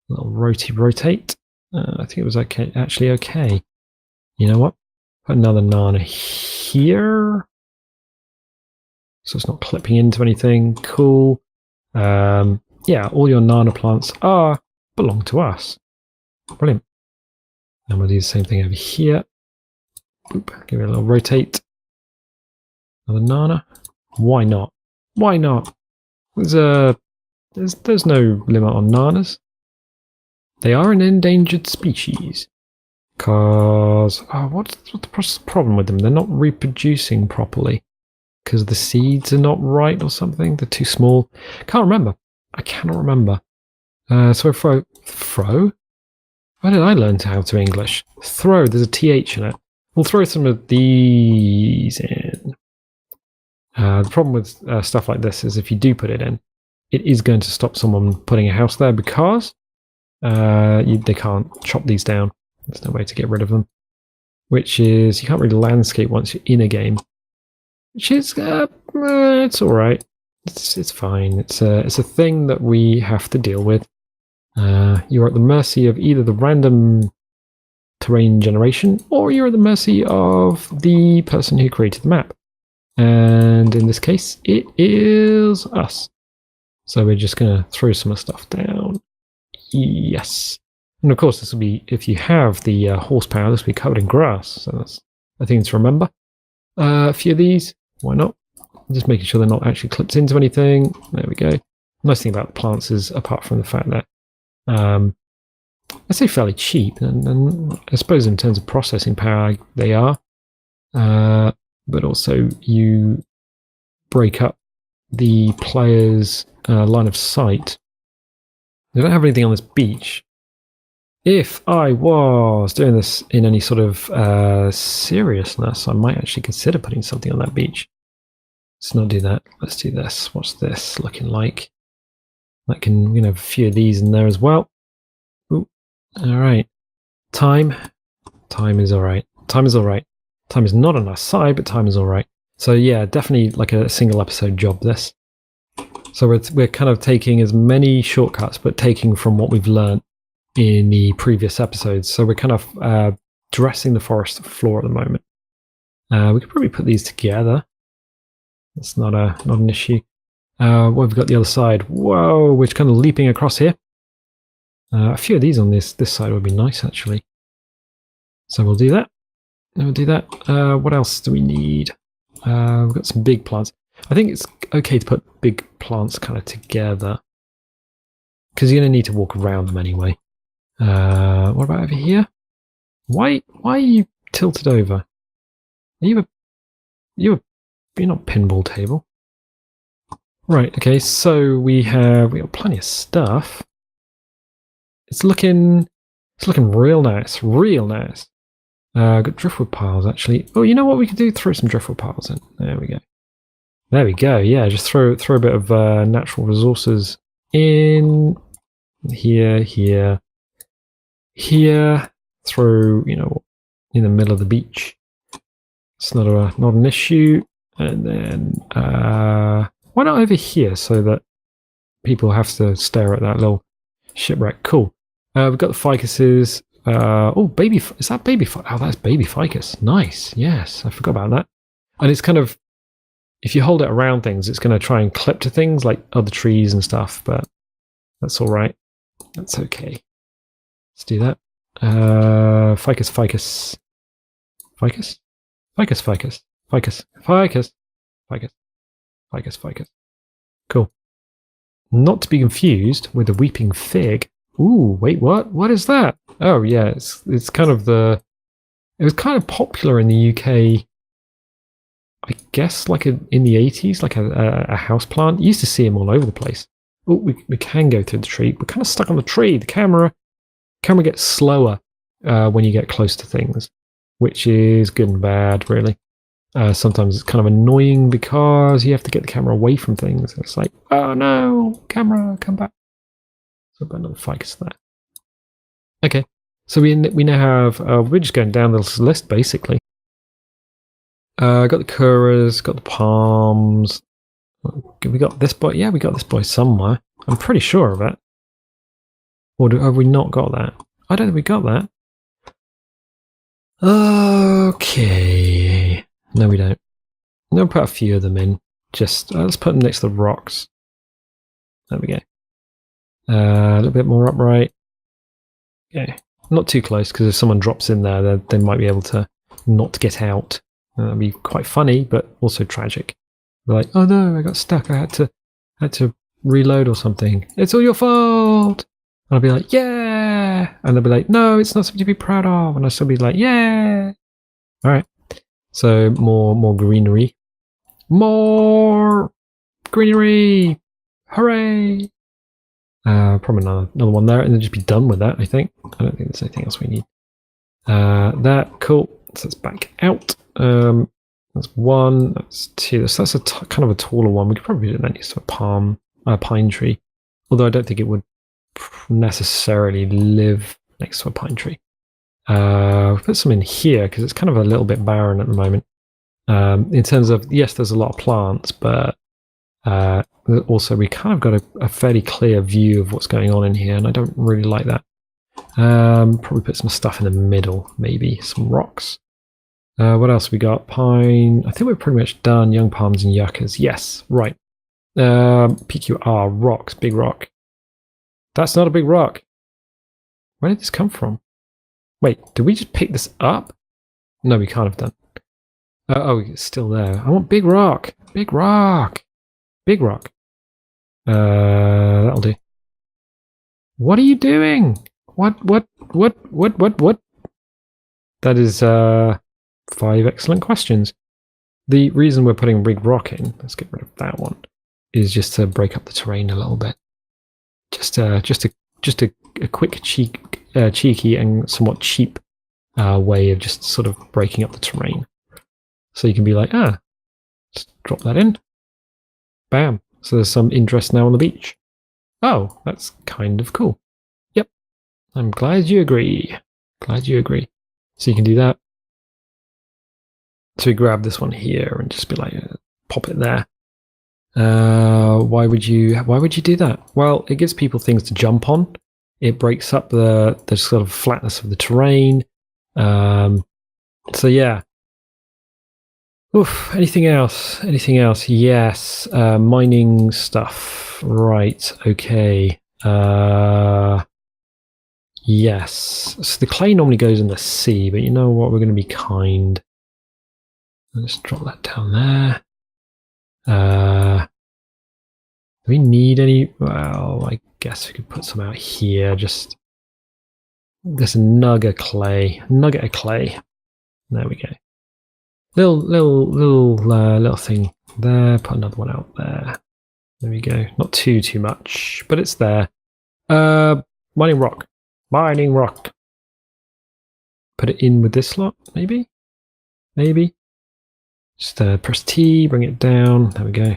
A little rotate. I think it was okay. Actually, okay. You know what? Put another nana here, so it's not clipping into anything. Cool. Yeah, all your nana plants belong to us. Brilliant. And we'll do the same thing over here. Boop. Give it a little rotate. Another nana. Why not? Why not? There's no limit on nanas. They are an endangered species. Cause what's the problem with them? They're not reproducing properly. Because the seeds are not right or something. They're too small. Can't remember. I cannot remember. So throw. Where did I learn how to English? Throw. There's a TH in it. We'll throw some of these in. The problem with stuff like this is if you do put it in, it is going to stop someone putting a house there because they can't chop these down. There's no way to get rid of them. Which is, you can't really landscape once you're in a game. Which is, it's all right. It's fine. It's a thing that we have to deal with. You're at the mercy of either the random terrain generation, or you're at the mercy of the person who created the map. And in this case, it is us. So we're just going to throw some stuff down. Yes. And of course, this will be, if you have the horsepower, this will be covered in grass. So that's a thing to remember. A few of these. Why not? Just making sure they're not actually clipped into anything. There we go. Nice thing about the plants is, apart from the fact that I say fairly cheap, and I suppose in terms of processing power they are, but also you break up the player's line of sight. They don't have anything on this beach. If I was doing this in any sort of seriousness, I might actually consider putting something on that beach. Let's not do that. Let's do this. What's this looking like? I can, have a few of these in there as well. Ooh, all right. Time is all right. Time is all right. Time is not on our side, but time is all right. So yeah, definitely like a single episode job, this. So we're kind of taking as many shortcuts, but taking from what we've learned in the previous episodes. So we're kind of dressing the forest floor at the moment. We could probably put these together. That's not an issue. What have we got the other side? Whoa, we're kind of leaping across here. A few of these on this side would be nice, actually. So we'll do that. We'll do that. What else do we need? We've got some big plants. I think it's okay to put big plants kind of together, because you're going to need to walk around them anyway. What about over here? Why are you tilted over? You're not pinball table. Right, okay, so we got plenty of stuff. It's looking real nice, real nice. Got driftwood piles actually. Oh, you know what we could do? Throw some driftwood piles in. There we go. There we go. Yeah, just throw a bit of natural resources in here. Throw, in the middle of the beach. It's not an issue. And then why not over here so that people have to stare at that little shipwreck? Cool. We've got the ficuses. Is that baby ficus? Oh, that's baby ficus. Nice. Yes, I forgot about that. And it's kind of, if you hold it around things, it's going to try and clip to things like other trees and stuff, but that's all right. That's okay. Let's do that. Ficus. Cool. Not to be confused with the weeping fig. Ooh, wait, what? What is that? Oh, yeah, it's kind of it was kind of popular in the UK, I guess, like in the 80s, like a house plant. You used to see them all over the place. Oh, we can go through the tree. We're kind of stuck on the tree. The camera gets slower when you get close to things, which is good and bad, really. Sometimes it's kind of annoying because you have to get the camera away from things. It's like, oh no, camera, come back. So I've got another ficus there. Okay, so we now have, we're just going down this list basically. Got the Kuras, got the palms. We got this boy. Yeah, we got this boy somewhere. I'm pretty sure of it. Or have we not got that? I don't think we got that. Okay. No, we don't. I'm going to put a few of them in. Just, let's put them next to the rocks. There we go. A little bit more upright. Okay. Not too close, because if someone drops in there, they might be able to not get out. That'd be quite funny, but also tragic. They're like, oh no, I got stuck. I had to reload or something. It's all your fault. And I'll be like, yeah. And they'll be like, no, it's not something to be proud of. And I'll still be like, yeah. All right. So more greenery. More greenery. Hooray. Probably another one there, and then just be done with that, I think. I don't think there's anything else we need. That, cool. So let's back out. That's one, that's two. So that's kind of a taller one. We could probably do that next to a pine tree. Although I don't think it would necessarily live next to a pine tree. We'll put some in here because it's kind of a little bit barren at the moment. In terms of, yes, there's a lot of plants, but also we kind of got a fairly clear view of what's going on in here, and I don't really like that. Probably put some stuff in the middle, maybe some rocks. What else we got? Pine. I think we're pretty much done. Young palms and yuccas. Yes, right. PQR, rocks, big rock. That's not a big rock. Where did this come from? Wait, did we just pick this up? No, we can't have done. Oh, it's still there. I want big rock. Big rock. Big rock. That'll do. What are you doing? What? That is 5 excellent questions. The reason we're putting big rock in, let's get rid of that one, is just to break up the terrain a little bit. Just a quick cheeky and somewhat cheap way of just sort of breaking up the terrain. So you can be like, just drop that in. Bam. So there's some interest now on the beach. Oh, that's kind of cool. Yep. I'm glad you agree. Glad you agree. So you can do that. So we grab this one here and just be like, pop it there. Why would you do that? Well, it gives people things to jump on. It breaks up the sort of flatness of the terrain. So yeah. Oof, anything else? Anything else? Yes. Mining stuff. Right, okay. Yes. So the clay normally goes in the sea, but you know what? We're going to be kind. Let's drop that down there. Do we need any? Well, I guess we could put some out here. Just a nugget of clay. There we go. Little thing there. Put another one out there. There we go. Not too much, but it's there. Mining rock. Put it in with this slot, maybe. Just press T, bring it down. There we go.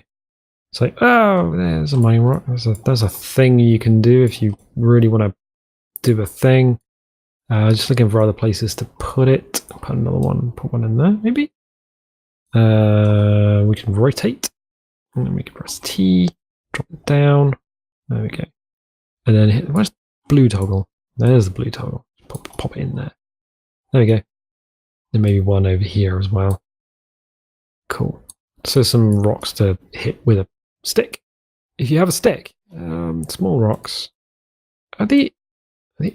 It's like, oh, there's a mining rock. There's a thing you can do if you really want to do a thing. Just looking for other places to put it. Put another one. Put one in there, maybe. We can rotate, and then we can press T, drop it down. There we go. And then hit. Where's the blue toggle? There's the blue toggle. Pop it in there. There we go. And maybe one over here as well. Cool. So some rocks to hit with a stick. If you have a stick, small rocks. Are the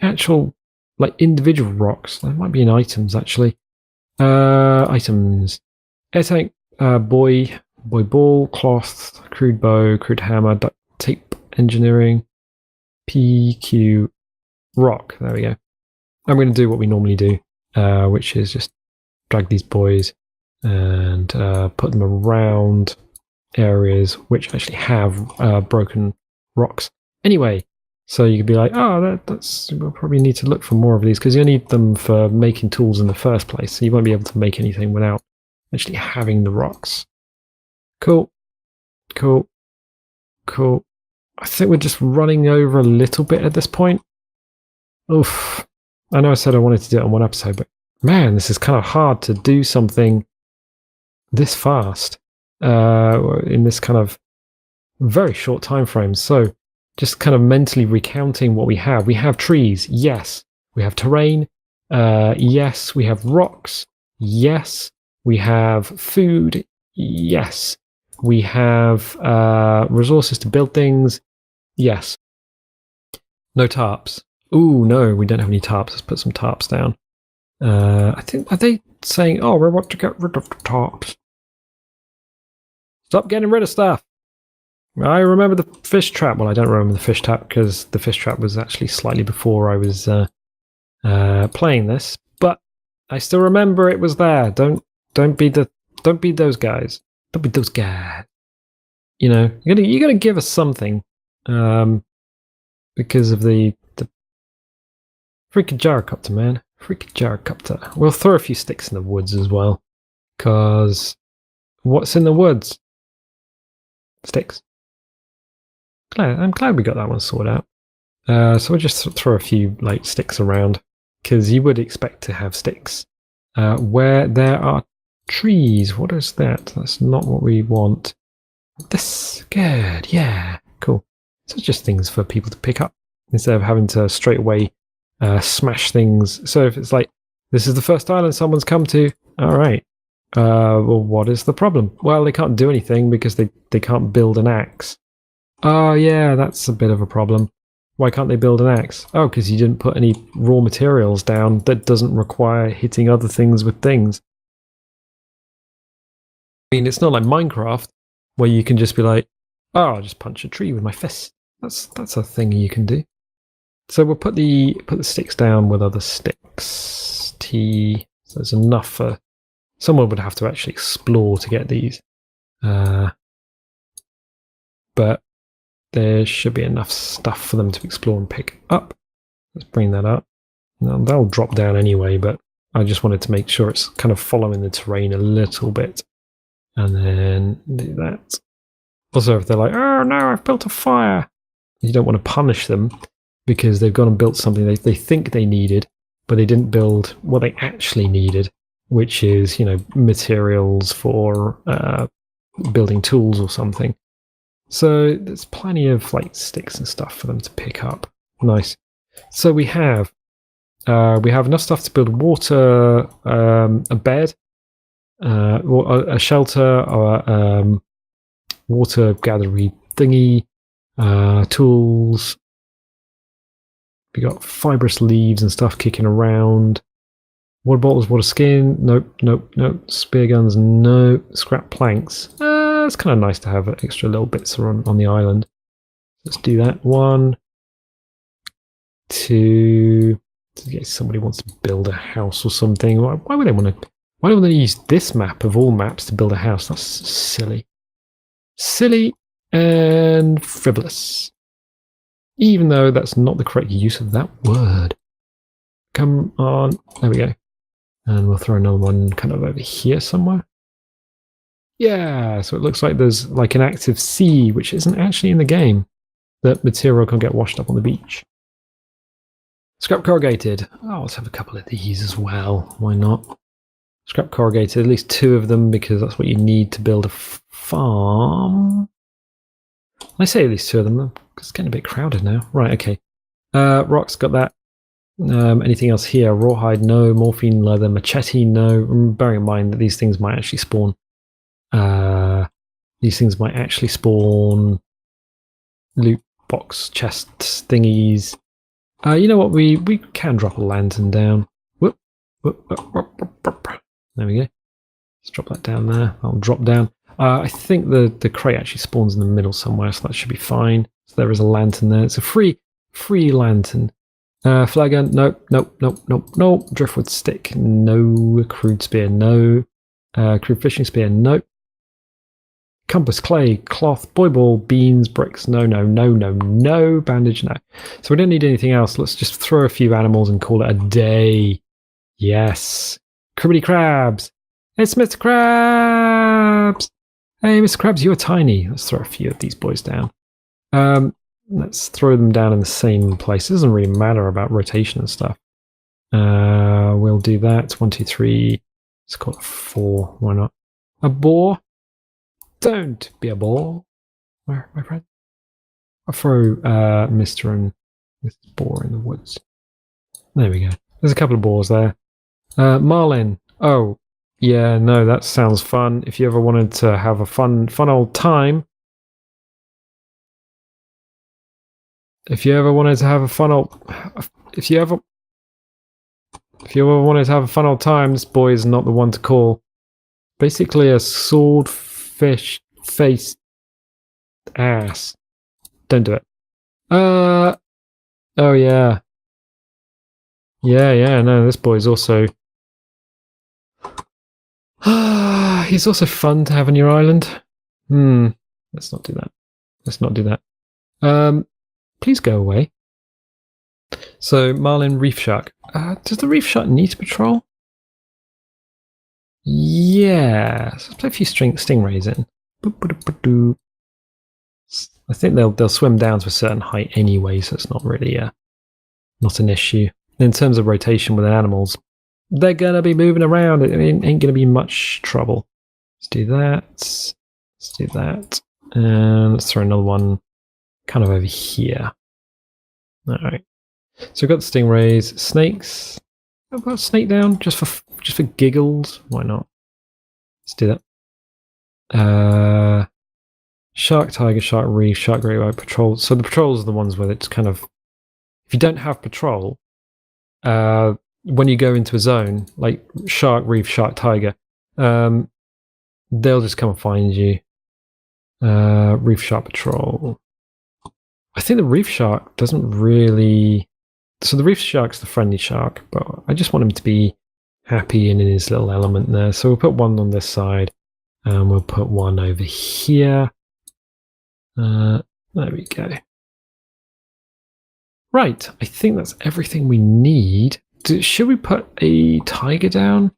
actual like individual rocks? There might be in items actually. Items. Air tank, boy ball, cloth, crude bow, crude hammer, duct tape, engineering, PQ, rock. There we go. I'm going to do what we normally do, which is just drag these boys and put them around areas which actually have broken rocks. Anyway, so you could be like, oh, we'll probably need to look for more of these because you need them for making tools in the first place. So you won't be able to make anything without actually having the rocks. Cool. I think we're just running over a little bit at this point. Oof. I know I said I wanted to do it on one episode, but man, this is kind of hard to do something this fast in this kind of very short time frame. So just kind of mentally recounting what we have. We have trees, yes. We have terrain, yes. We have rocks, yes. We have food, yes. We have resources to build things, yes. No tarps. Ooh, no, we don't have any tarps. Let's put some tarps down. I think, are they saying, oh, we want to get rid of the tarps? Stop getting rid of stuff. I remember the fish trap. Well, I don't remember the fish trap because the fish trap was actually slightly before I was playing this. But I still remember it was there. Don't be those guys. Don't be those guys. You know, you gotta give us something. Because of the freaking gyrocopter, man. Freaking gyrocopter. We'll throw a few sticks in the woods as well. Because what's in the woods? Sticks. I'm glad we got that one sorted out. So we'll just throw a few like sticks around. Because you would expect to have sticks. Where there are trees. What is that? That's not what we want. This. Good. Yeah. Cool. So it's just things for people to pick up instead of having to straight away smash things. So if it's like, this is the first island someone's come to, all right. Well, what is the problem? Well, they can't do anything because they can't build an axe. Oh, yeah, that's a bit of a problem. Why can't they build an axe? Oh, because you didn't put any raw materials down that doesn't require hitting other things with things. I mean, it's not like Minecraft where you can just be like, oh, I'll just punch a tree with my fist. That's a thing you can do. So we'll put the sticks down with other sticks. So there's enough for someone would have to actually explore to get these. But there should be enough stuff for them to explore and pick up. Let's bring that up. Now, that'll drop down anyway, but I just wanted to make sure it's kind of following the terrain a little bit. And then do that. Also, if they're like, oh no, I've built a fire, you don't want to punish them because they've gone and built something they think they needed, but they didn't build what they actually needed, which is, you know, materials for building tools or something. So there's plenty of like sticks and stuff for them to pick up. Nice. So we have enough stuff to build water, a bed, a shelter, or water gathering thingy, tools. We got fibrous leaves and stuff kicking around. Water bottles, water skin. Nope. Spear guns, no. Scrap planks. It's kind of nice to have extra little bits on the island. Let's do that. 1, 2. In case somebody wants to build a house or something. Why would they want to? Why don't they use this map of all maps to build a house? That's silly. Silly and frivolous. Even though that's not the correct use of that word. Come on. There we go. And we'll throw another one kind of over here somewhere. Yeah, so it looks like there's like an active sea, which isn't actually in the game. That material can get washed up on the beach. Scrap corrugated. Oh, let's have a couple of these as well. Why not? Scrap corrugated, at least 2 of them, because that's what you need to build a farm. I say at least 2 of them, because it's getting a bit crowded now. Right, okay. Rocks, got that. Anything else here? Rawhide, no. Morphine leather, machete, no. Bearing in mind that these things might actually spawn. Loot box chests thingies. You know what? We can drop a lantern down. Whoop. There we go. Let's drop that down there. I'll drop down. I think the crate actually spawns in the middle somewhere, so that should be fine. So there is a lantern there. It's a free lantern. Flare gun, nope. Driftwood stick, no. Crude spear, no. Crude fishing spear, no. Compass, clay, cloth, boy ball, beans, bricks, no. Bandage, no. So we don't need anything else. Let's just throw a few animals and call it a day. Yes. Cribbity crabs. It's Mr. Krabs. Hey, Mr. Krabs, you're tiny. Let's throw a few of these boys down. Let's throw them down in the same place. It doesn't really matter about rotation and stuff. We'll do that. 1, 2, 3. Let's call it 4. Why not? A boar? Don't be a boar. Where, my friend? I'll throw Mr. and Mrs. Boar in the woods. There we go. There's a couple of boars there. Marlin. Oh, yeah, no, that sounds fun. If you ever wanted to have a fun old time. If you ever wanted to have a fun old... If you ever wanted to have a fun old time, this boy is not the one to call. Basically a swordfish-faced ass. Don't do it. Oh, yeah. Yeah, no, this boy's also... he's also fun to have on your island. Let's not do that. Let's not do that. Please go away. So, Marlin, reef shark. Does the reef shark need to patrol? Yeah. So let's play a few stingrays in. I think they'll swim down to a certain height anyway, so it's not really not an issue. In terms of rotation with animals, they're gonna be moving around. It ain't gonna be much trouble. Let's do that. Let's do that. And let's throw another one kind of over here. Alright. So we've got the stingrays, snakes. How about snake down? Just for giggles? Why not? Let's do that. Shark, tiger, shark, reef, shark, great white, patrol. So the patrols are the ones where it's kind of... If you don't have patrol, when you go into a zone, like shark, reef, shark, tiger, they'll just come and find you. Reef shark patrol. I think the reef shark doesn't really... So the reef shark's the friendly shark, but I just want him to be happy and in his little element there. So we'll put one on this side, and we'll put one over here. There we go. Right, I think that's everything we need. Should we put a tiger down?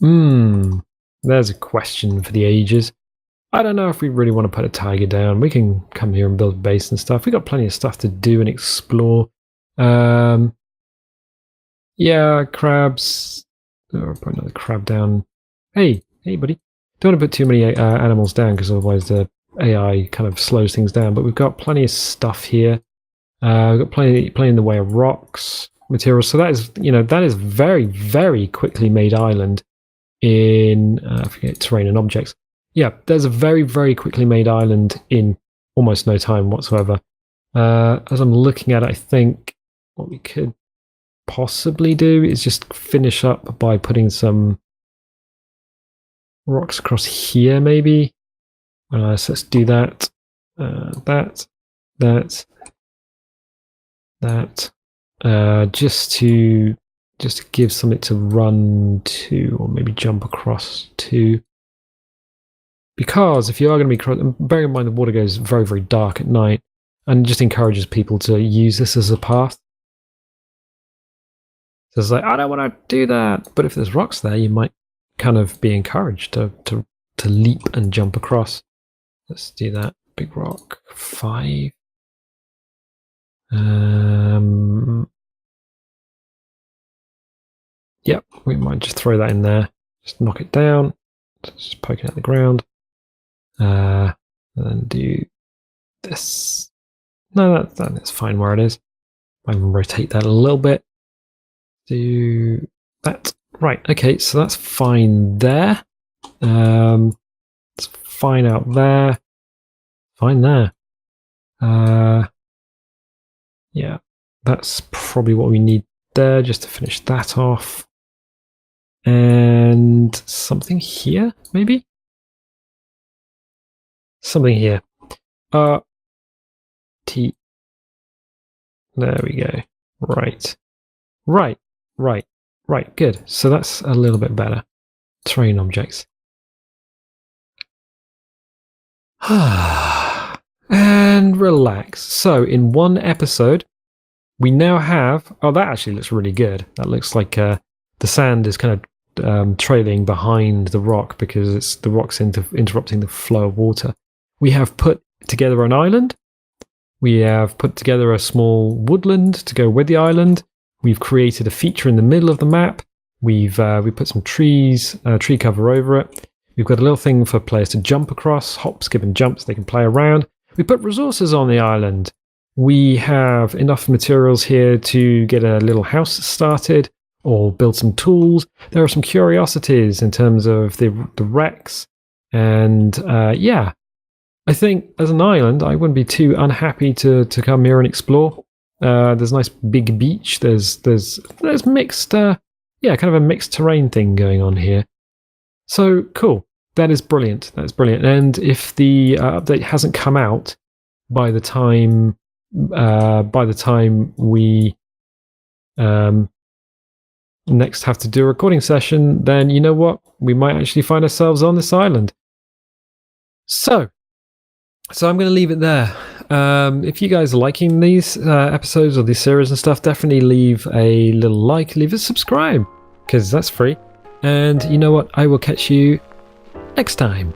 There's a question for the ages. I don't know if we really want to put a tiger down. We can come here and build a base and stuff. We've got plenty of stuff to do and explore. Yeah, crabs. Oh, put another crab down. Hey, buddy. Don't want to put too many animals down because otherwise the AI kind of slows things down. But we've got plenty of stuff here. We've got plenty in the way of rocks, materials. So that is, that is very, very quickly made island in I forget terrain and objects. Yeah, there's a very, very quickly made island in almost no time whatsoever. As I'm looking at it, I think what we could possibly do is just finish up by putting some rocks across here, maybe. So let's do that. That. Just to give something to run to, or maybe jump across to. Because if you are going to be bearing in mind the water goes very, very dark at night, and just encourages people to use this as a path. So it's like, I don't want to do that, but if there's rocks there, you might kind of be encouraged to leap and jump across. Let's do that. Big rock 5. Yep, we might just throw that in there. Just knock it down. Just poking at the ground. And then do this. No, that's fine where it is. I can rotate that a little bit. Do that. Right, okay, so that's fine there. It's fine out there. Fine there. Yeah, that's probably what we need there, just to finish that off. And something here, maybe? Something here. T. There we go. Right. Good. So that's a little bit better. Terrain objects. And relax. So in one episode, we now have... Oh, that actually looks really good. That looks like the sand is kind of trailing behind the rock because the rock's interrupting the flow of water. We have put together an island. We have put together a small woodland to go with the island. We've created a feature in the middle of the map. We put some tree cover over it. We've got a little thing for players to jump across, hop, skip, and jump so they can play around. We put resources on the island. We have enough materials here to get a little house started or build some tools. There are some curiosities in terms of the wrecks. And yeah, I think as an island, I wouldn't be too unhappy to come here and explore. There's a nice big beach. There's mixed, kind of a mixed terrain thing going on here. So cool. That is brilliant. That's brilliant. And if the update hasn't come out by the time we next have to do a recording session, then you know what? We might actually find ourselves on this island. So I'm going to leave it there. If you guys are liking these episodes or these series and stuff, definitely leave a little like, leave a subscribe, because that's free. And you know what? I will catch you next time.